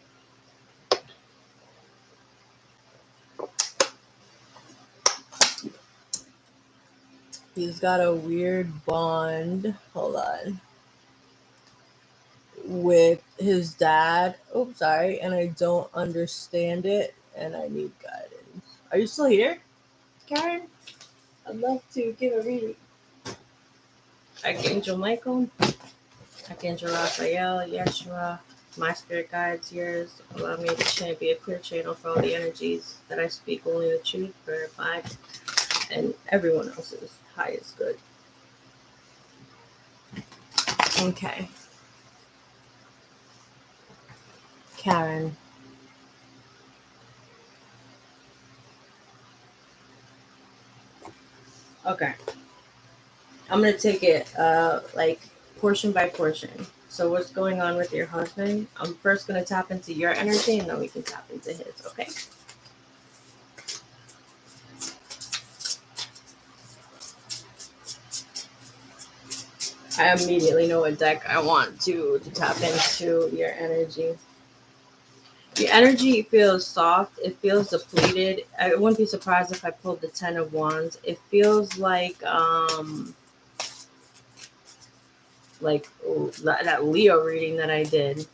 [SPEAKER 1] He's got a weird bond. Hold on. With his dad. Oh, sorry. And I don't understand it. And I need guidance. Are you still here, Karen? I'd love to give a reading. Archangel Michael. Archangel Raphael. Yeshua. My spirit guides yours. Allow me to be a clear channel for all the energies that I speak only the truth, verified, and everyone else's highest good. Okay. Karen. Okay. I'm going to take it like portion by portion. So what's going on with your husband? I'm first going to tap into your energy, and then we can tap into his, okay? I immediately know what deck I want to tap into your energy. The energy feels soft. It feels depleted. I wouldn't be surprised if I pulled the 10 of Wands. It feels like Like that Leo reading that I did.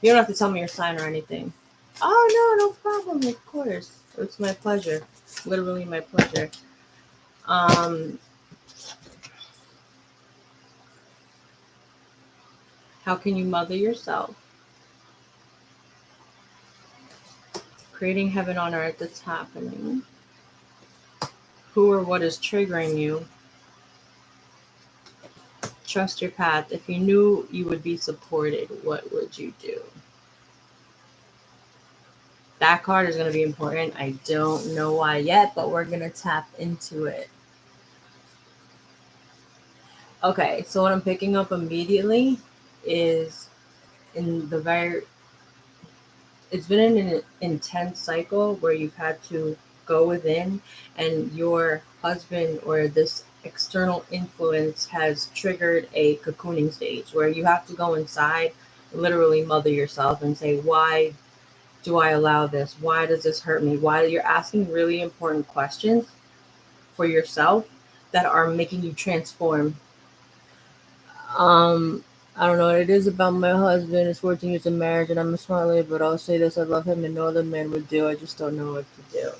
[SPEAKER 1] You don't have to tell me your sign or anything. Oh, no problem. Of course. It's my pleasure. Literally my pleasure. How can you mother yourself? Creating heaven on earth that's happening. Who or what is triggering you? Trust your path. If you knew you would be supported, what would you do? That card is going to be important. I don't know why yet, but we're going to tap into it. Okay, so what I'm picking up immediately is it's been an intense cycle where you've had to go within, and your husband or this external influence has triggered a cocooning stage where you have to go inside, literally mother yourself and say, why do I allow this? Why does this hurt me? Why you're asking really important questions for yourself that are making you transform. I don't know what it is about my husband. It's 14 years of marriage and I'm a smart lady, but I'll say this, I love him and no other man would do. I just don't know what to do.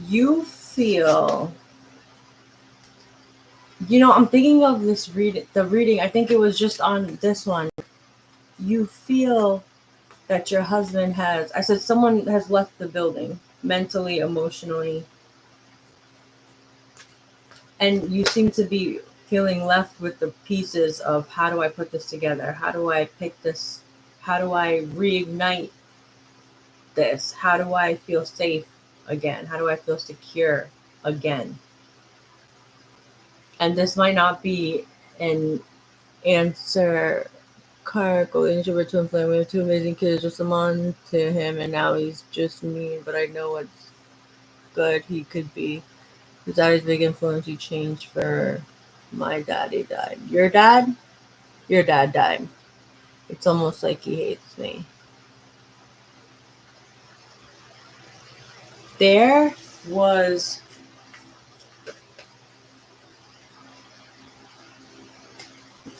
[SPEAKER 1] You feel, I'm thinking of the reading, I think it was just on this one. You feel that your husband I said someone has left the building mentally, emotionally, and you seem to be feeling left with the pieces of how do I put this together? How do I pick this? How do I reignite this? How do I feel safe again? How do I feel secure again? And this might not be an answer. Clerical introvert to inflame. We have two amazing kids, just a mom to him, and now he's just mean. But I know what's good he could be. His daddy's big influence. He changed for my daddy died. Your dad? Your dad died. It's almost like he hates me. There was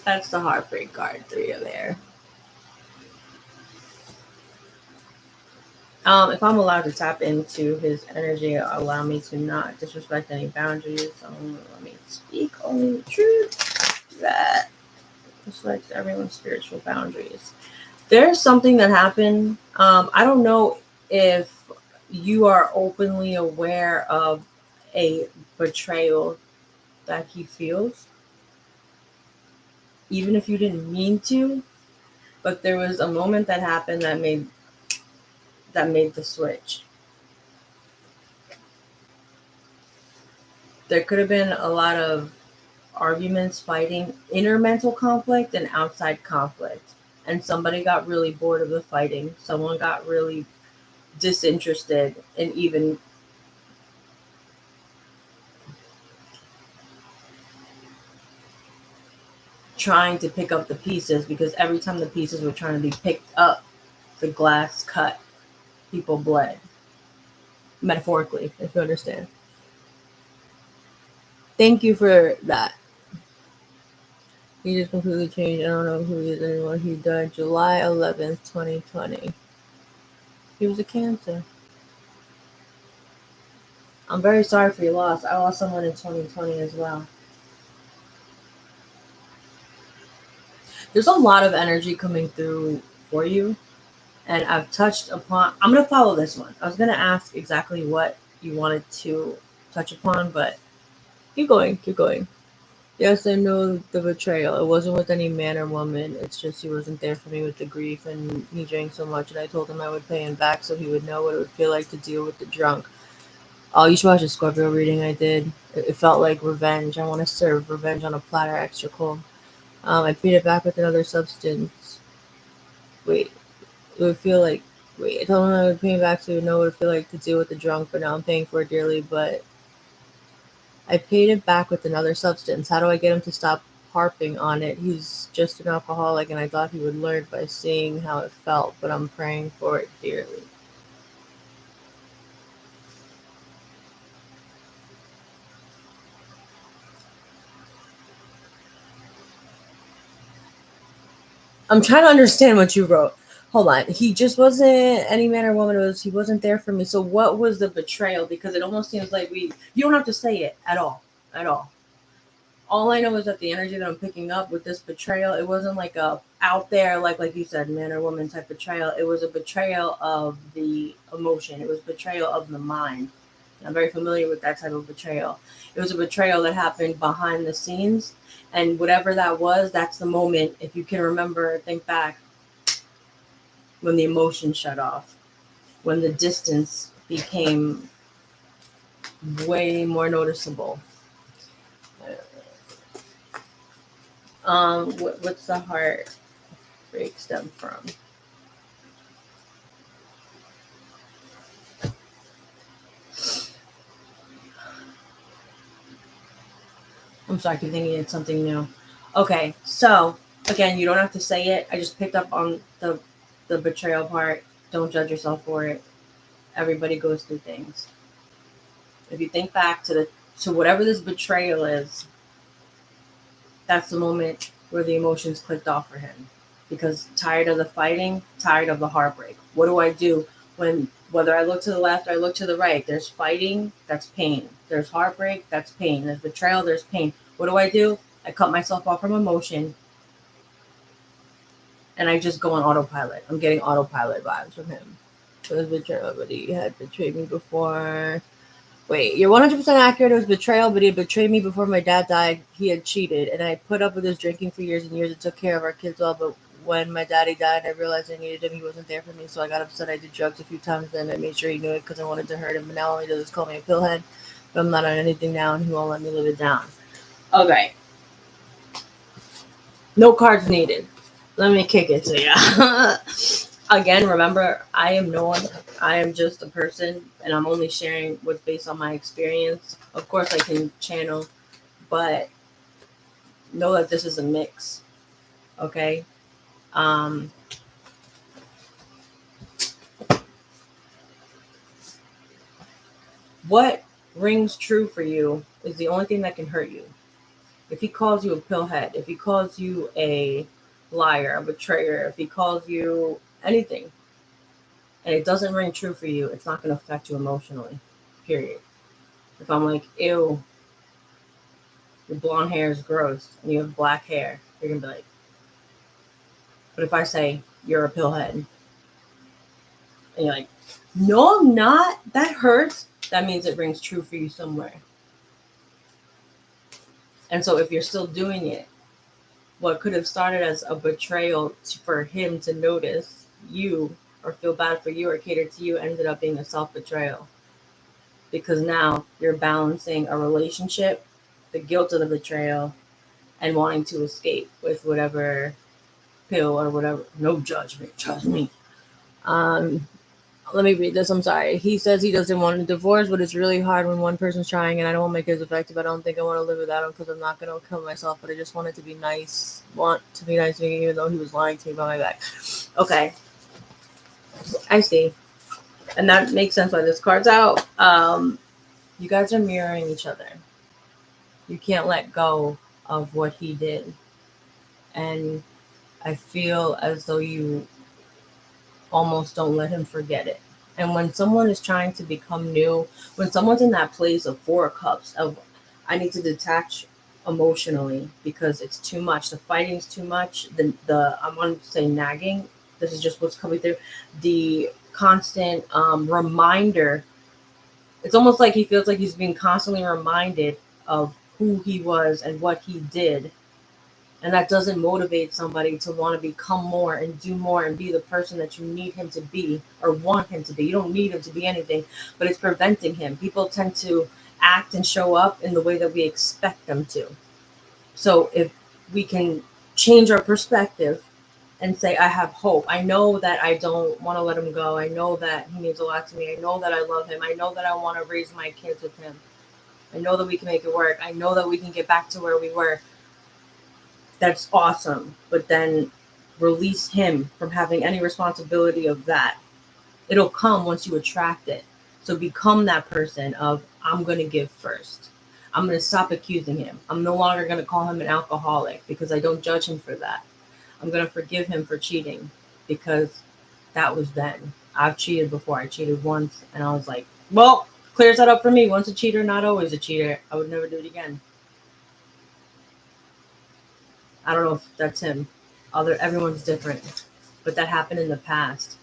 [SPEAKER 1] that's the heartbreak card, 3 of there. If I'm allowed to tap into his energy, allow me to not disrespect any boundaries. Let me speak only the truth. That respects everyone's spiritual boundaries. There's something that happened. I don't know if you are openly aware of a betrayal that he feels, even if you didn't mean to. But there was a moment that happened that made the switch. There could have been a lot of arguments, fighting, inner mental conflict and outside conflict. And somebody got really bored of the fighting. Someone got really disinterested in even trying to pick up the pieces, because every time the pieces were trying to be picked up, the glass cut. People bled. Metaphorically, if you understand. Thank you for that. He just completely changed. I don't know who he is anymore. He died July 11th, 2020. He was a Cancer. I'm very sorry for your loss. I lost someone in 2020 as well. There's a lot of energy coming through for you. And I've touched upon, I'm going to follow this one. I was going to ask exactly what you wanted to touch upon, but keep going. Yes, I know the betrayal. It wasn't with any man or woman. It's just he wasn't there for me with the grief, and he drank so much, and I told him I would pay him back so he would know what it would feel like to deal with the drunk. Oh, you should watch the Scorpio reading I did. It felt like revenge. I want to serve revenge on a platter, extra cold. I paid it back with another substance. Wait, it would feel like. Wait, I told him I would pay him back so he would know what it would feel like to deal with the drunk, but now I'm paying for it dearly. But I paid it back with another substance. How do I get him to stop harping on it. He's just an alcoholic, and I thought he would learn by seeing how it felt, but I'm praying for it dearly. I'm trying to understand what you wrote. Hold on. He just wasn't any man or woman. He wasn't there for me. So what was the betrayal? Because it almost seems like you don't have to say it at all. At all. All I know is that the energy that I'm picking up with this betrayal, it wasn't like a out there, like you said, man or woman type betrayal. It was a betrayal of the emotion. It was betrayal of the mind. I'm very familiar with that type of betrayal. It was a betrayal that happened behind the scenes. And whatever that was, that's the moment, if you can remember, think back, when the emotion shut off, when the distance became way more noticeable. What's the heartbreak stem from? I'm sorry, I keep thinking it's something new. Okay, so again, you don't have to say it. I just picked up on the betrayal part. Don't judge yourself for it. Everybody goes through things. If you think back to whatever this betrayal is, that's the moment where the emotions clicked off for him. Because tired of the fighting, tired of the heartbreak. What do I do when, whether I look to the left or I look to the right? There's fighting, that's pain. There's heartbreak, that's pain. There's betrayal, there's pain. What do? I cut myself off from emotion and I just go on autopilot. I'm getting autopilot vibes from him. It was betrayal, but he had betrayed me before. Wait, you're 100% accurate. It was betrayal, but he had betrayed me before my dad died. He had cheated, and I put up with his drinking for years and years and took care of our kids well. But when my daddy died, I realized I needed him. He wasn't there for me, so I got upset. I did drugs a few times, and I made sure he knew it because I wanted to hurt him. But now all he does is call me a pillhead. But I'm not on anything now, and he won't let me live it down. Okay. No cards needed. Let me kick it to you. Again, remember, I am no one. I am just a person, and I'm only sharing what's based on my experience. Of course, I can channel, but know that this is a mix. Okay. Um, what rings true for you is the only thing that can hurt you. If he calls you a pillhead, if he calls you a liar, a betrayer, if he calls you anything, and it doesn't ring true for you, it's not going to affect you emotionally. Period. If I'm like, ew, your blonde hair is gross, and you have black hair, you're going to be like, but if I say you're a pillhead, and you're like, no, I'm not, that hurts, that means it rings true for you somewhere. And so if you're still doing it, what could have started as a betrayal for him to notice you or feel bad for you or cater to you ended up being a self-betrayal. Because now you're balancing a relationship, the guilt of the betrayal, and wanting to escape with whatever pill or whatever. No judgment, trust me. Let me read this. I'm sorry. He says he doesn't want a divorce, but it's really hard when one person's trying, and I don't want to make it effective. I don't think I want to live without him because I'm not going to kill myself, but I just wanted to be nice. Want to be nice to me, even though he was lying to me behind my back. Okay. I see. And that makes sense why this card's out. You guys are mirroring each other. You can't let go of what he did. And I feel as though you almost don't let him forget it. And when someone is trying to become new, when someone's in that place of 4 cups of I need to detach emotionally because it's too much, the fighting's too much, the I want to say nagging, this is just what's coming through, the constant reminder. It's almost like he feels like he's being constantly reminded of who he was and what he did. And that doesn't motivate somebody to want to become more and do more and be the person that you need him to be or want him to be. You don't need him to be anything, but it's preventing him. People tend to act and show up in the way that we expect them to. So if we can change our perspective and say, I have hope. I know that I don't want to let him go. I know that he means a lot to me. I know that I love him. I know that I want to raise my kids with him. I know that we can make it work. I know that we can get back to where we were. that's awesome. But then release him from having any responsibility of that. It'll come once you attract it. So become that person of, I'm going to give first. I'm going to stop accusing him. I'm no longer going to call him an alcoholic because I don't judge him for that. I'm going to forgive him for cheating because that was then. I've cheated before. I cheated once and I was like, well, clears that up for me. Once a cheater, not always a cheater. I would never do it again. I don't know if that's him. Everyone's different. But that happened in the past.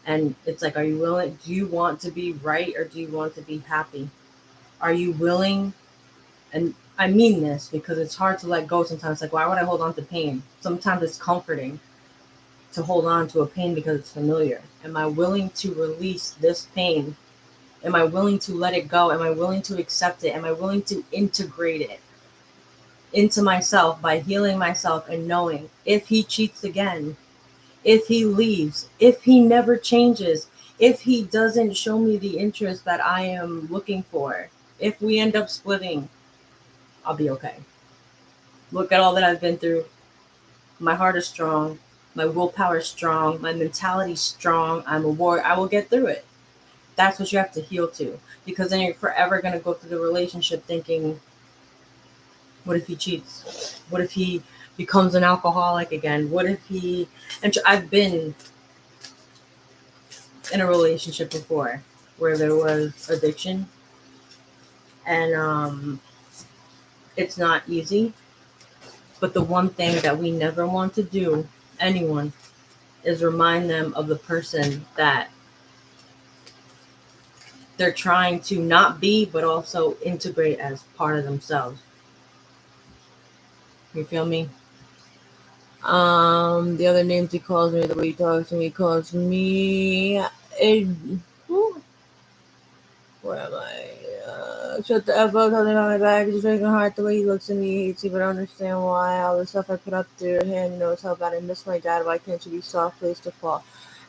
[SPEAKER 1] And it's like, are you willing? Do you want to be right or do you want to be happy? Are you willing? And I mean this because it's hard to let go sometimes. Like, why would I hold on to pain? Sometimes it's comforting to hold on to a pain because it's familiar. Am I willing to release this pain? Am I willing to let it go? Am I willing to accept it? Am I willing to integrate it into myself by healing myself and knowing if he cheats again, if he leaves, if he never changes, if he doesn't show me the interest that I am looking for, if we end up splitting, I'll be okay. Look at all that I've been through. My heart is strong. My willpower is strong. My mentality is strong. I'm a warrior. I will get through it. That's what you have to heal to. Because then you're forever going to go through the relationship thinking, what if he cheats? What if he becomes an alcoholic again? What if he... And I've been in a relationship before where there was addiction. And it's not easy. But the one thing that we never want to do, anyone, is remind them of the person that they're trying to not be, but also integrate as part of themselves. You feel me? The other names he calls me, the way he talks to me, calls me... Where am I? Shut the F up, something on my back. It's breaking heart the way he looks at me. He hates me, but I don't understand why. All the stuff I put up through him knows how bad I miss my dad. Why can't you be soft place to fall?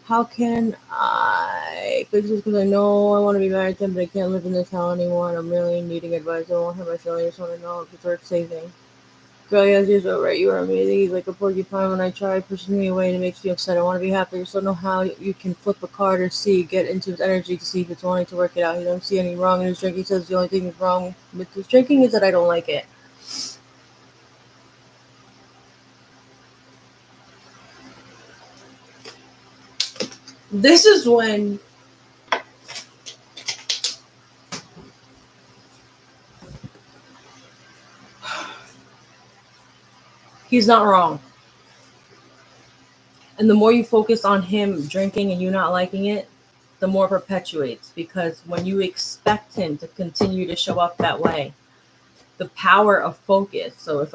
[SPEAKER 1] How can I fix this? Because I know I want to be married to him, but I can't live in this hell anymore. And I'm really needing advice. I don't want to hurt my feelings. I just want to know if it's worth saving. Girl, yes, you're so right. You are amazing. He's like a porcupine. When I try pushing me away, and it makes me upset. I want to be happy. I just don't know how you can flip a card or get into his energy to see if it's wanting to work it out. He don't see any wrong in his drinking. He says the only thing is wrong with his drinking is that I don't like it. This is when he's not wrong. And the more you focus on him drinking and you not liking it, the more perpetuates. Because when you expect him to continue to show up that way, the power of focus. So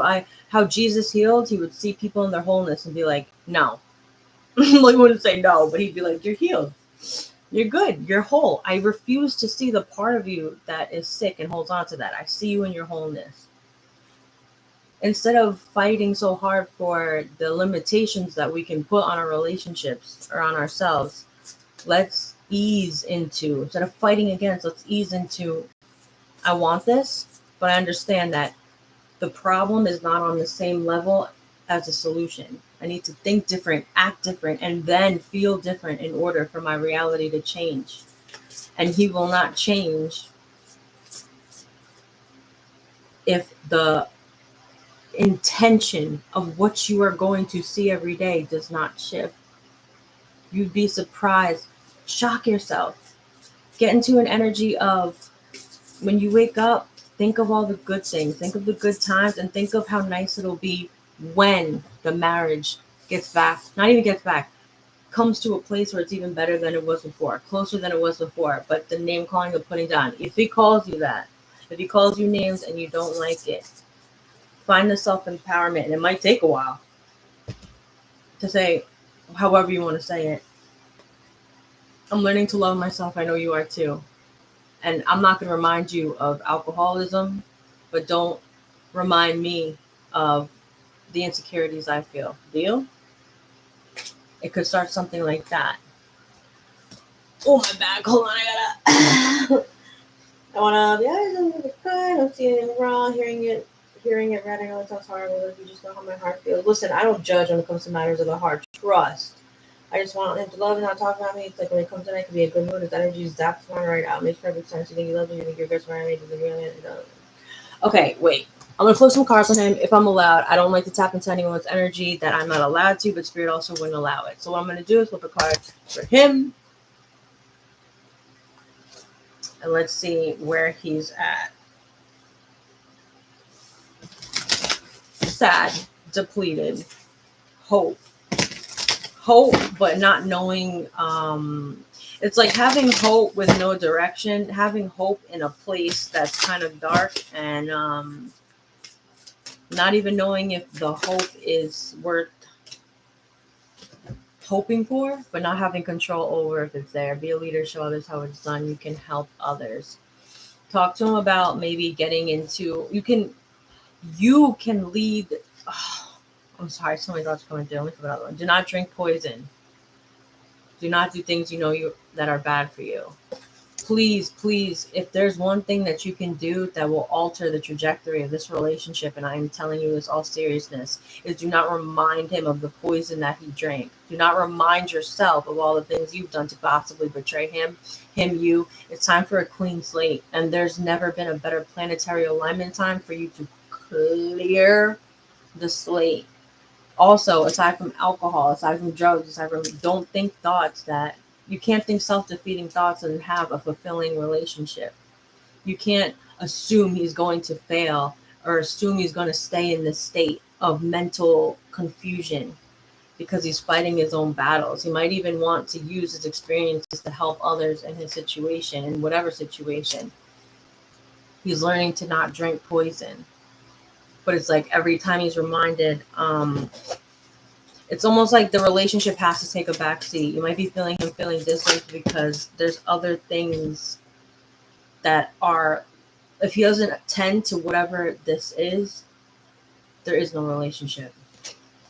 [SPEAKER 1] how Jesus healed, he would see people in their wholeness and be like, no. Like, wouldn't say no, but he'd be like, you're healed. You're good. You're whole. I refuse to see the part of you that is sick and holds on to that. I see you in your wholeness. Instead of fighting so hard for the limitations that we can put on our relationships or on ourselves, let's ease into, instead of fighting against, let's ease into, I want this, but I understand that the problem is not on the same level as a solution. I need to think different, act different, and then feel different in order for my reality to change. And he will not change if the intention of what you are going to see every day does not shift. You'd be surprised. Shock yourself. Get into an energy of, when you wake up, think of all the good things. Think of the good times and think of how nice it'll be when the marriage gets back. Not even gets back. Comes to a place where it's even better than it was before. Closer than it was before. But the name calling, the putting down. If he calls you that, if he calls you names and you don't like it, find the self-empowerment. And it might take a while to say however you want to say it. I'm learning to love myself. I know you are too. And I'm not going to remind you of alcoholism, but don't remind me of the insecurities I feel. Deal? It could start something like that. Oh, my back. Hold on. I want to be honest. I don't see anything wrong. Hearing it hearing it read, I know it sounds horrible, but you just know how my heart feels. Listen, I don't judge when it comes to matters of the heart. Trust. I just want him to love and not talk about me. It's like when it comes to that, it can be a good mood. His energy zaps one right out. Makes perfect sense. You think he loves you, you think you're best friend, he doesn't really, he doesn't. Okay, wait. I'm gonna flip some cards on him if I'm allowed. I don't like to tap into anyone's energy that I'm not allowed to, but Spirit also wouldn't allow it. So what I'm gonna do is flip a card for him, and let's see where he's at. Sad, depleted, hope, but not knowing. It's like having hope with no direction, having hope in a place that's kind of dark, and not even knowing if the hope is worth hoping for, but not having control over if it's there. Be a leader, show others how it's done. You can help others. Talk to them about maybe getting into. You can lead. Oh, I'm sorry, so many thoughts coming through. Let me put another one. Do not drink poison. Do not do things you that are bad for you. Please, if there's one thing that you can do that will alter the trajectory of this relationship, and I'm telling you this all seriousness, is do not remind him of the poison that he drank. Do not remind yourself of all the things you've done to possibly betray him, you. It's time for a clean slate, and there's never been a better planetary alignment time for you to clear the slate. Also, aside from alcohol, aside from drugs, aside from, don't think thoughts that you can't think self-defeating thoughts and have a fulfilling relationship. You can't assume he's going to fail or assume he's going to stay in this state of mental confusion because he's fighting his own battles. He might even want to use his experiences to help others in his situation, in whatever situation. He's learning to not drink poison. But it's like every time he's reminded, it's almost like the relationship has to take a back seat. You might be feeling him feeling distant because there's other things that are, if he doesn't attend to whatever this is, there is no relationship.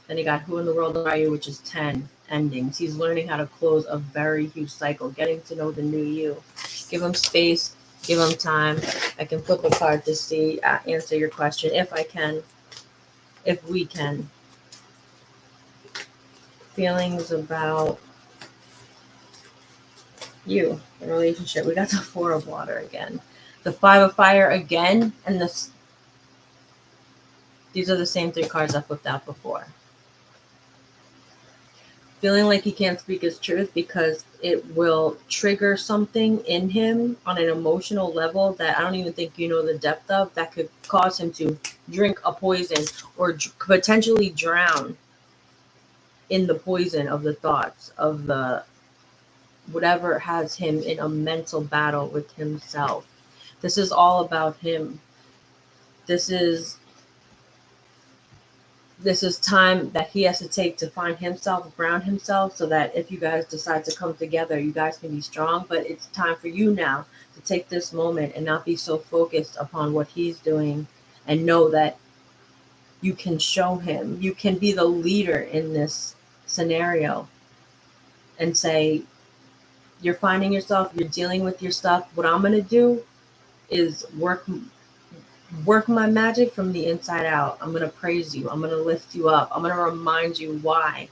[SPEAKER 1] Then you got Who in the World Are You, which is 10 endings. He's learning how to close a very huge cycle, getting to know the new you. Give him space, give him time. I can flip a card to see, answer your question if I can, if we can. Feelings about you, the relationship. We got the Four of Water again, the Five of Fire again, and this. These are the same three cards I flipped out before. Feeling like he can't speak his truth because it will trigger something in him on an emotional level that I don't even think you know the depth of, that could cause him to drink a poison or potentially drown in the poison of the thoughts of the whatever has him in a mental battle with himself. This is all about him. This is time that he has to take to find himself, ground himself, so that if you guys decide to come together, you guys can be strong. But it's time for you now to take this moment and not be so focused upon what he's doing, and know that you can show him, you can be the leader in this scenario and say, you're finding yourself, you're dealing with your stuff. What I'm going to do is work my magic from the inside out. I'm going to praise you. I'm going to lift you up. I'm going to remind you why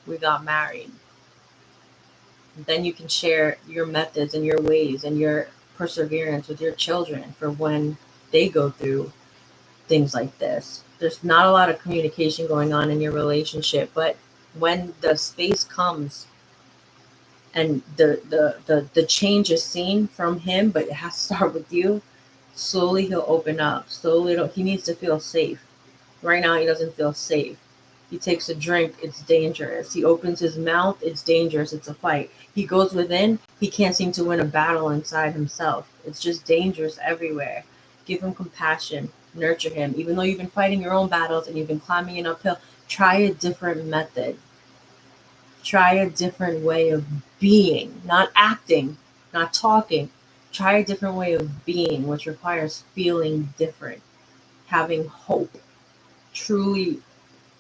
[SPEAKER 1] we got married. Then you can share your methods and your ways and your perseverance with your children for when they go through things like this. There's not a lot of communication going on in your relationship, but when the space comes and the change is seen from him, but it has to start with you. Slowly he'll open up. Slowly he needs to feel safe. Right now he doesn't feel safe. He takes a drink, it's dangerous. He opens his mouth, it's dangerous. It's a fight. He goes within, he can't seem to win a battle inside himself. It's just dangerous everywhere. Give him compassion, nurture him. Even though you've been fighting your own battles and you've been climbing an uphill, try a different method. Try a different way of being, not acting, not talking. Try a different way of being, which requires feeling different, having hope, truly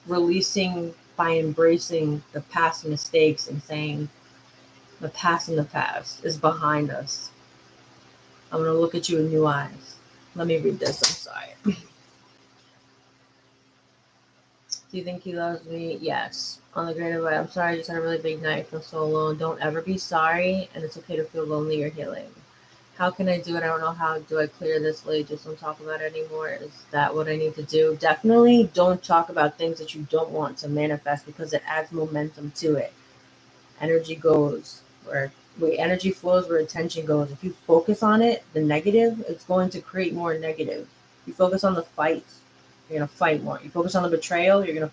[SPEAKER 1] releasing by embracing the past mistakes and saying the past in the past is behind us. I'm going to look at you with new eyes. Let me read this. I'm sorry. Do you think he loves me? Yes. On the great advice, I'm sorry, I just had a really big night. I feel so alone. Don't ever be sorry, and it's okay to feel lonely or healing. How can I do it? I don't know how. Do I clear this late? Just don't talk about it anymore. Is that what I need to do? Definitely don't talk about things that you don't want to manifest because it adds momentum to it. Energy goes where energy flows, where attention goes. If you focus on it, the negative, it's going to create more negative. You focus on the fights, you're gonna fight more. You focus on the betrayal, you're gonna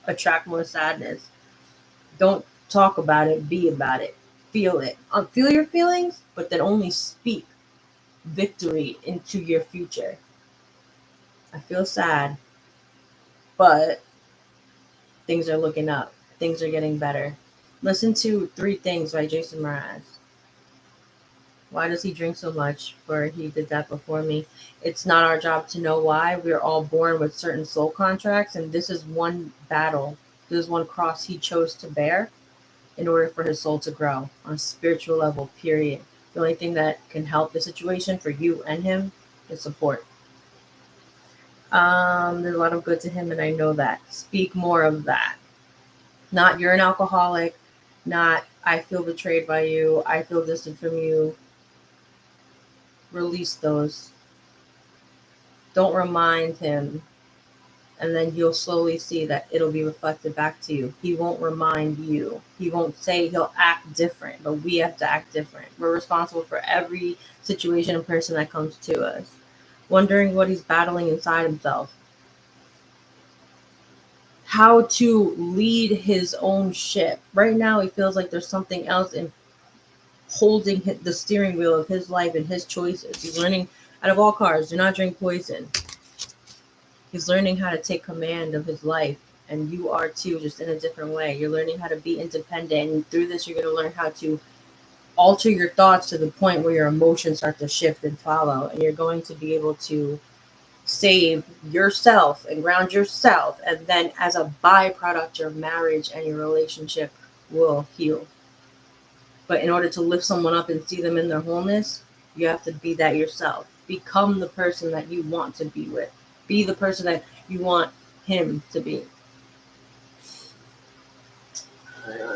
[SPEAKER 1] attract more sadness. Don't talk about it, be about it. Feel it. Feel your feelings, but then only speak victory into your future. I feel sad, but things are looking up. Things are getting better. Listen to Three Things by Jason Mraz. Why does he drink so much? For he did that before me. It's not our job to know why. We're all born with certain soul contracts, and this is one battle. This is one cross he chose to bear in order for his soul to grow on a spiritual level, period. The only thing that can help the situation for you and him is support. There's a lot of good to him, and I know that. Speak more of that. Not you're an alcoholic, not I feel betrayed by you, I feel distant from you. Release those. Don't remind him, and then you'll slowly see that it'll be reflected back to you. He won't remind you. He won't say, he'll act different, but we have to act different. We're responsible for every situation and person that comes to us. Wondering what he's battling inside himself. How to lead his own ship. Right now, he feels like there's something else in holding the steering wheel of his life and his choices. He's learning, out of all cards, do not drink poison. He's learning how to take command of his life, and you are too, just in a different way. You're learning how to be independent, and through this, you're going to learn how to alter your thoughts to the point where your emotions start to shift and follow, and you're going to be able to save yourself and ground yourself, and then as a byproduct, your marriage and your relationship will heal. But in order to lift someone up and see them in their wholeness, you have to be that yourself. Become the person that you want to be with. Be the person that you want him to be.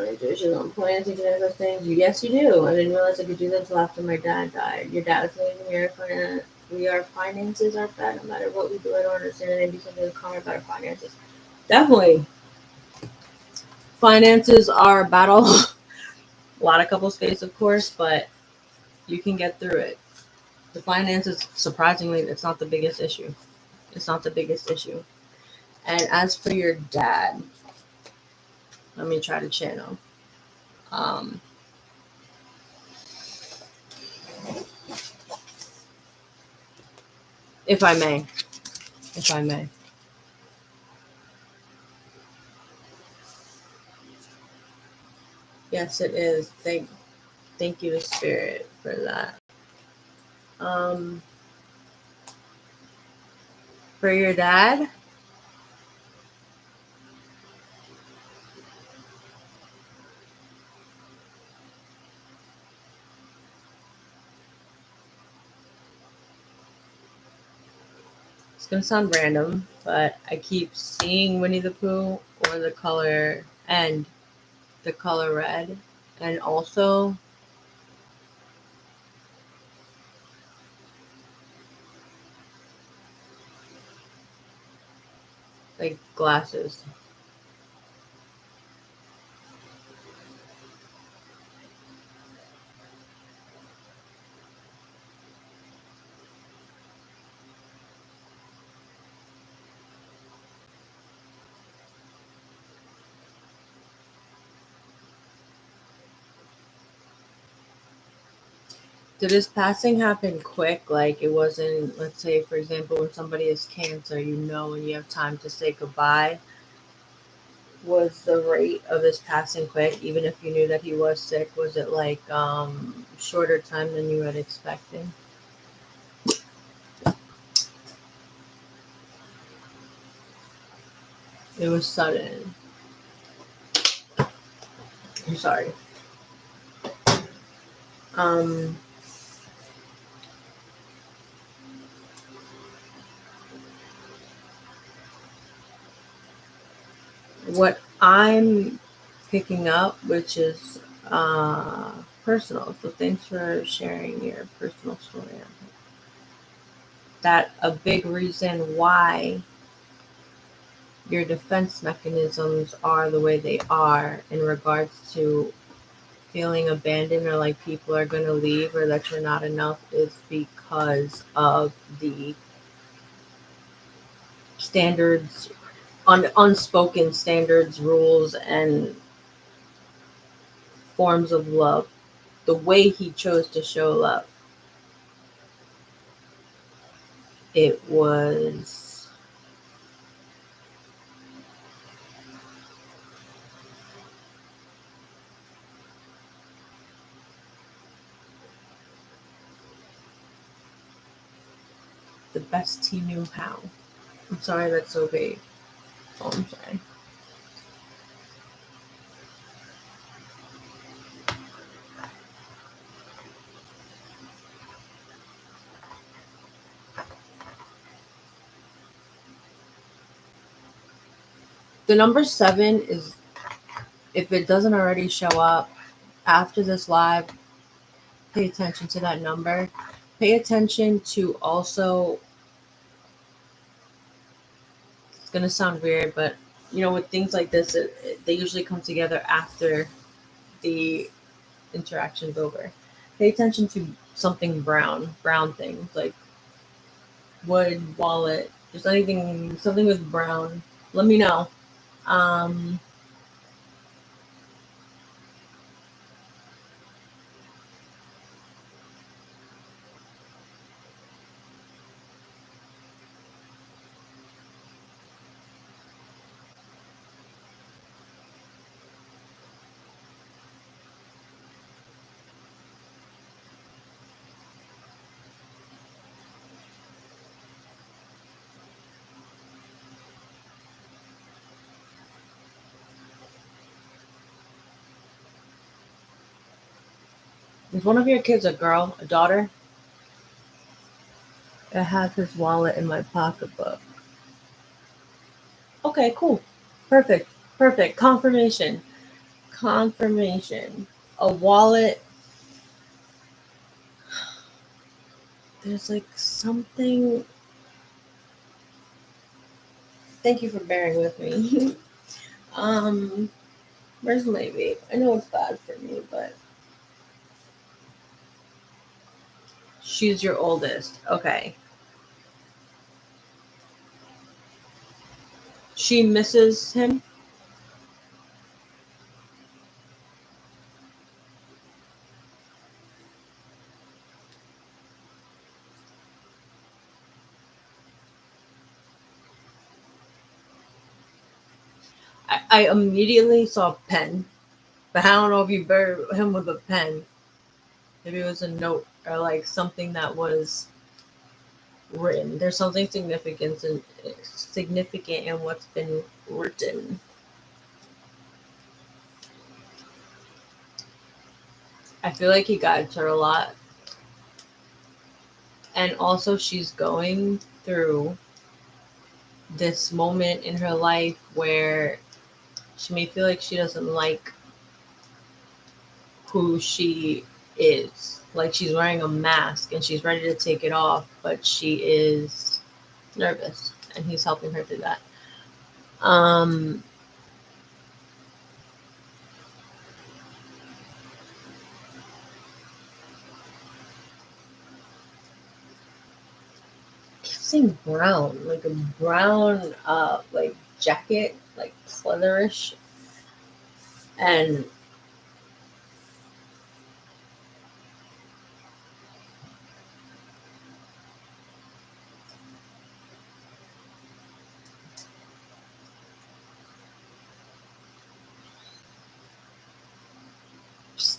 [SPEAKER 1] Intuition on plans, each and those things. Yes, you do. I didn't realize I could do that until after my dad died. Your dad was saying our finances are bad. No matter what we do, I don't understand it. Do something to calm about our finances. Definitely. Finances are a battle. A lot of couples face, of course, but you can get through it. The finances, surprisingly, it's not the biggest issue. It's not the biggest issue. And as for your dad, let me try to channel. If I may. If I may. Yes, it is. Thank you to Spirit for that. For your dad, it's gonna sound random, but I keep seeing Winnie the Pooh or the color red, and also like glasses. Did his passing happen quick? Like it wasn't, let's say, for example, when somebody has cancer, and you have time to say goodbye. Was the rate of his passing quick, even if you knew that he was sick? Was it like shorter time than you had expected? It was sudden. I'm sorry. Um, What I'm picking up, which is personal. So thanks for sharing your personal story. That a big reason why your defense mechanisms are the way they are in regards to feeling abandoned or like people are going to leave or that you're not enough is because of the standards, unspoken standards, rules, and forms of love. The way he chose to show love, it was the best he knew how. I'm sorry that's so vague. Oh, I'm sorry. The number 7 is, if it doesn't already show up after this live, pay attention to that number. Pay attention to also, it's going to sound weird, but with things like this, they usually come together after the interaction's over. Pay attention to something brown things like wood, wallet, just anything, something with brown. Let me know. Um, is one of your kids a girl, a daughter? I have his wallet in my pocketbook. Okay, cool. Perfect. Perfect. Confirmation. Confirmation. A wallet. There's like something. Thank you for bearing with me. um, where's my vape? I know it's bad for me, but she's your oldest. Okay. She misses him. I immediately saw a pen, but I don't know if you buried him with a pen. Maybe it was a note or like something that was written. There's something significant in what's been written. I feel like he guides her a lot. And also she's going through this moment in her life where she may feel like she doesn't like who she is. Like she's wearing a mask and she's ready to take it off, but she is nervous and he's helping her through that. Um saying brown, like a brown like jacket, like leatherish, and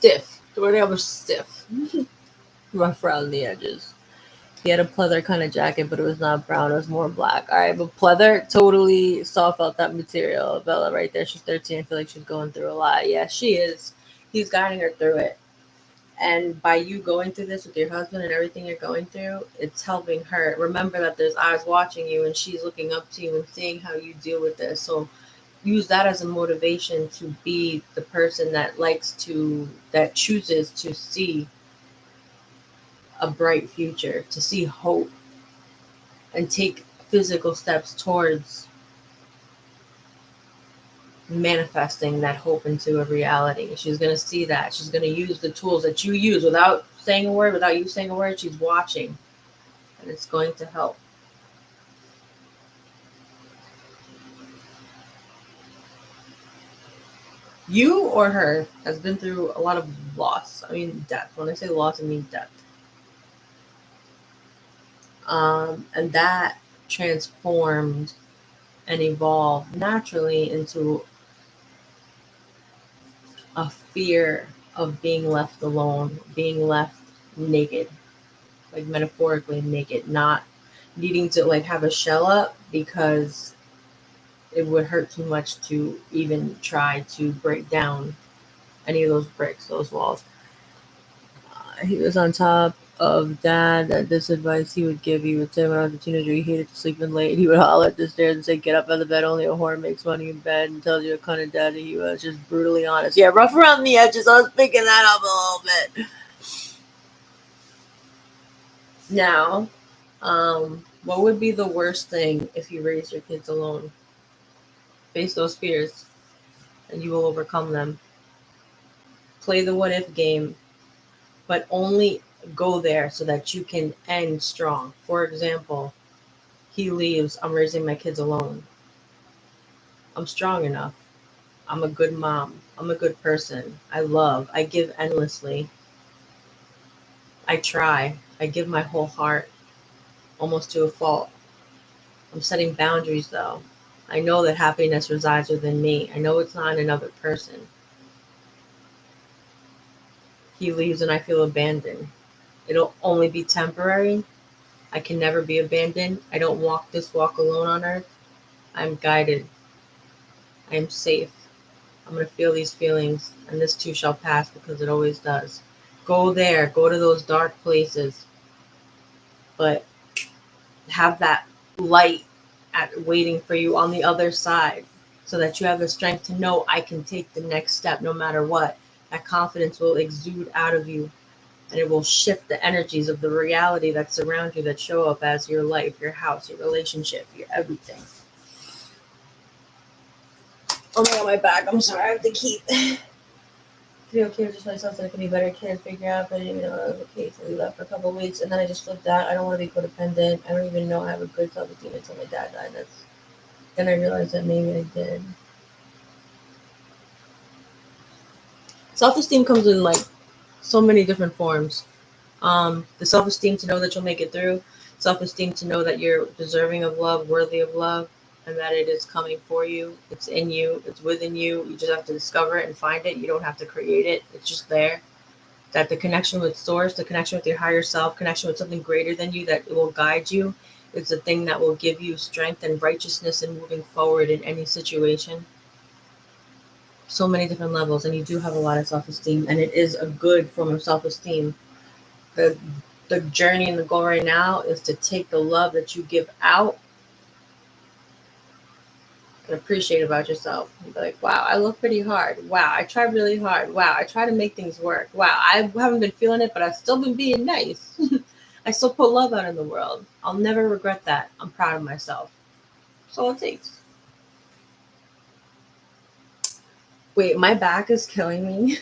[SPEAKER 1] stiff. The word was stiff. Rough around the edges. He had a pleather kind of jacket, but it was not brown, it was more black. Alright, but pleather totally saw felt that material. Bella right there, she's 13. I feel like she's going through a lot. Yeah, she is. He's guiding her through it. And by you going through this with your husband and everything you're going through, it's helping her. Remember that there's eyes watching you and she's looking up to you and seeing how you deal with this. So use that as a motivation to be the person that chooses to see a bright future, to see hope, and take physical steps towards manifesting that hope into a reality. She's going to see that. She's going to use the tools that you use without saying a word, without you saying a word. She's watching, and it's going to help. You or her has been through a lot of loss. I mean, death. When I say loss, I mean death. And that transformed and evolved naturally into a fear of being left alone, being left naked, like metaphorically naked, not needing to like have a shell up because it would hurt too much to even try to break down any of those bricks, those walls. He was on top of dad. That this advice he would give, he would say when I was a teenager, he hated to sleep in late. He would holler at the stairs and say, "Get up out of the bed. Only a whore makes money in bed," and tells you what kind of daddy he was. Just brutally honest. Yeah, rough around the edges. I was picking that up a little bit. Now, what would be the worst thing if you raise your kids alone? Face those fears, and you will overcome them. Play the what if game, but only go there so that you can end strong. For example, he leaves, I'm raising my kids alone. I'm strong enough. I'm a good mom. I'm a good person. I love. I give endlessly. I try. I give my whole heart, almost to a fault. I'm setting boundaries though. I know that happiness resides within me. I know it's not in another person. He leaves and I feel abandoned. It'll only be temporary. I can never be abandoned. I don't walk this walk alone on earth. I'm guided. I am safe. I'm going to feel these feelings, and this too shall pass because it always does. Go there. Go to those dark places. But have that light waiting for you on the other side so that you have the strength to know I can take the next step no matter what. That confidence will exude out of you, and it will shift the energies of the reality that surrounds you, that show up as your life, your house, your relationship, your everything. Oh my god, my back. I'm sorry. I have to keep. To be okay with just myself, so I can be better. I can't figure out, but I didn't even know that was the case. I left for a couple of weeks, and then I just flipped out. I don't want to be codependent. I don't even know I have a good self-esteem until my dad died. Then I realized that maybe I did. Self-esteem comes in like so many different forms. The self-esteem to know that you'll make it through. Self-esteem to know that you're deserving of love, worthy of love, and that it is coming for you. It's in you. It's within you. You just have to discover it and find it. You don't have to create it. It's just there. That the connection with source, the connection with your higher self, connection with something greater than you that will guide you, is the thing that will give you strength and righteousness in moving forward in any situation. So many different levels, and you do have a lot of self-esteem, and it is a good form of self-esteem. The the journey and the goal right now is to take the love that you give out and appreciate about yourself. And be like, wow, I look pretty hard. Wow, I try really hard. Wow, I try to make things work. Wow, I haven't been feeling it, but I've still been being nice. I still put love out in the world. I'll never regret that. I'm proud of myself. That's all it takes. Wait, my back is killing me.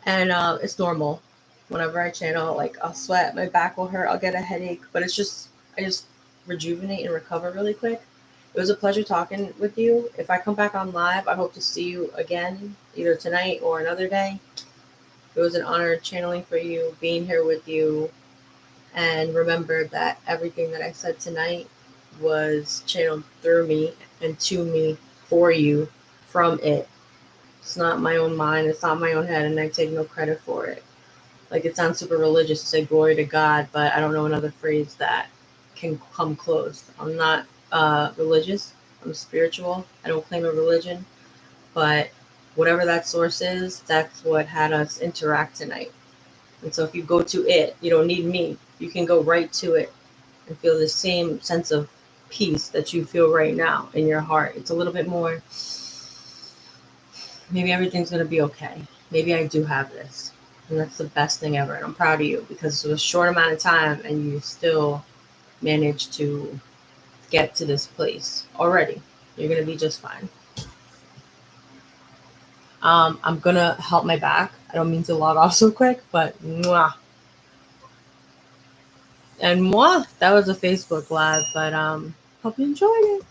[SPEAKER 1] And it's normal. Whenever I channel, like I'll sweat, my back will hurt, I'll get a headache, but I just rejuvenate and recover really quick. It was a pleasure talking with you. If I come back on live, I hope to see you again, either tonight or another day. It was an honor channeling for you, being here with you, and remember that everything that I said tonight was channeled through me and to me for you from it. It's not my own mind, it's not my own head, and I take no credit for it. Like, it sounds super religious to say glory to God, but I don't know another phrase that can come close. I'm not religious. I'm spiritual. I don't claim a religion, but whatever that source is, that's what had us interact tonight. And so if you go to it, you don't need me. You can go right to it and feel the same sense of peace that you feel right now in your heart. It's a little bit more, maybe everything's going to be okay. Maybe I do have this. And that's the best thing ever. And I'm proud of you because it was a short amount of time and you still managed to get to this place already. You're going to be just fine. I'm going to help my back. I don't mean to log off so quick, but mwah. And mwah, that was a Facebook Live, but hope you enjoyed it.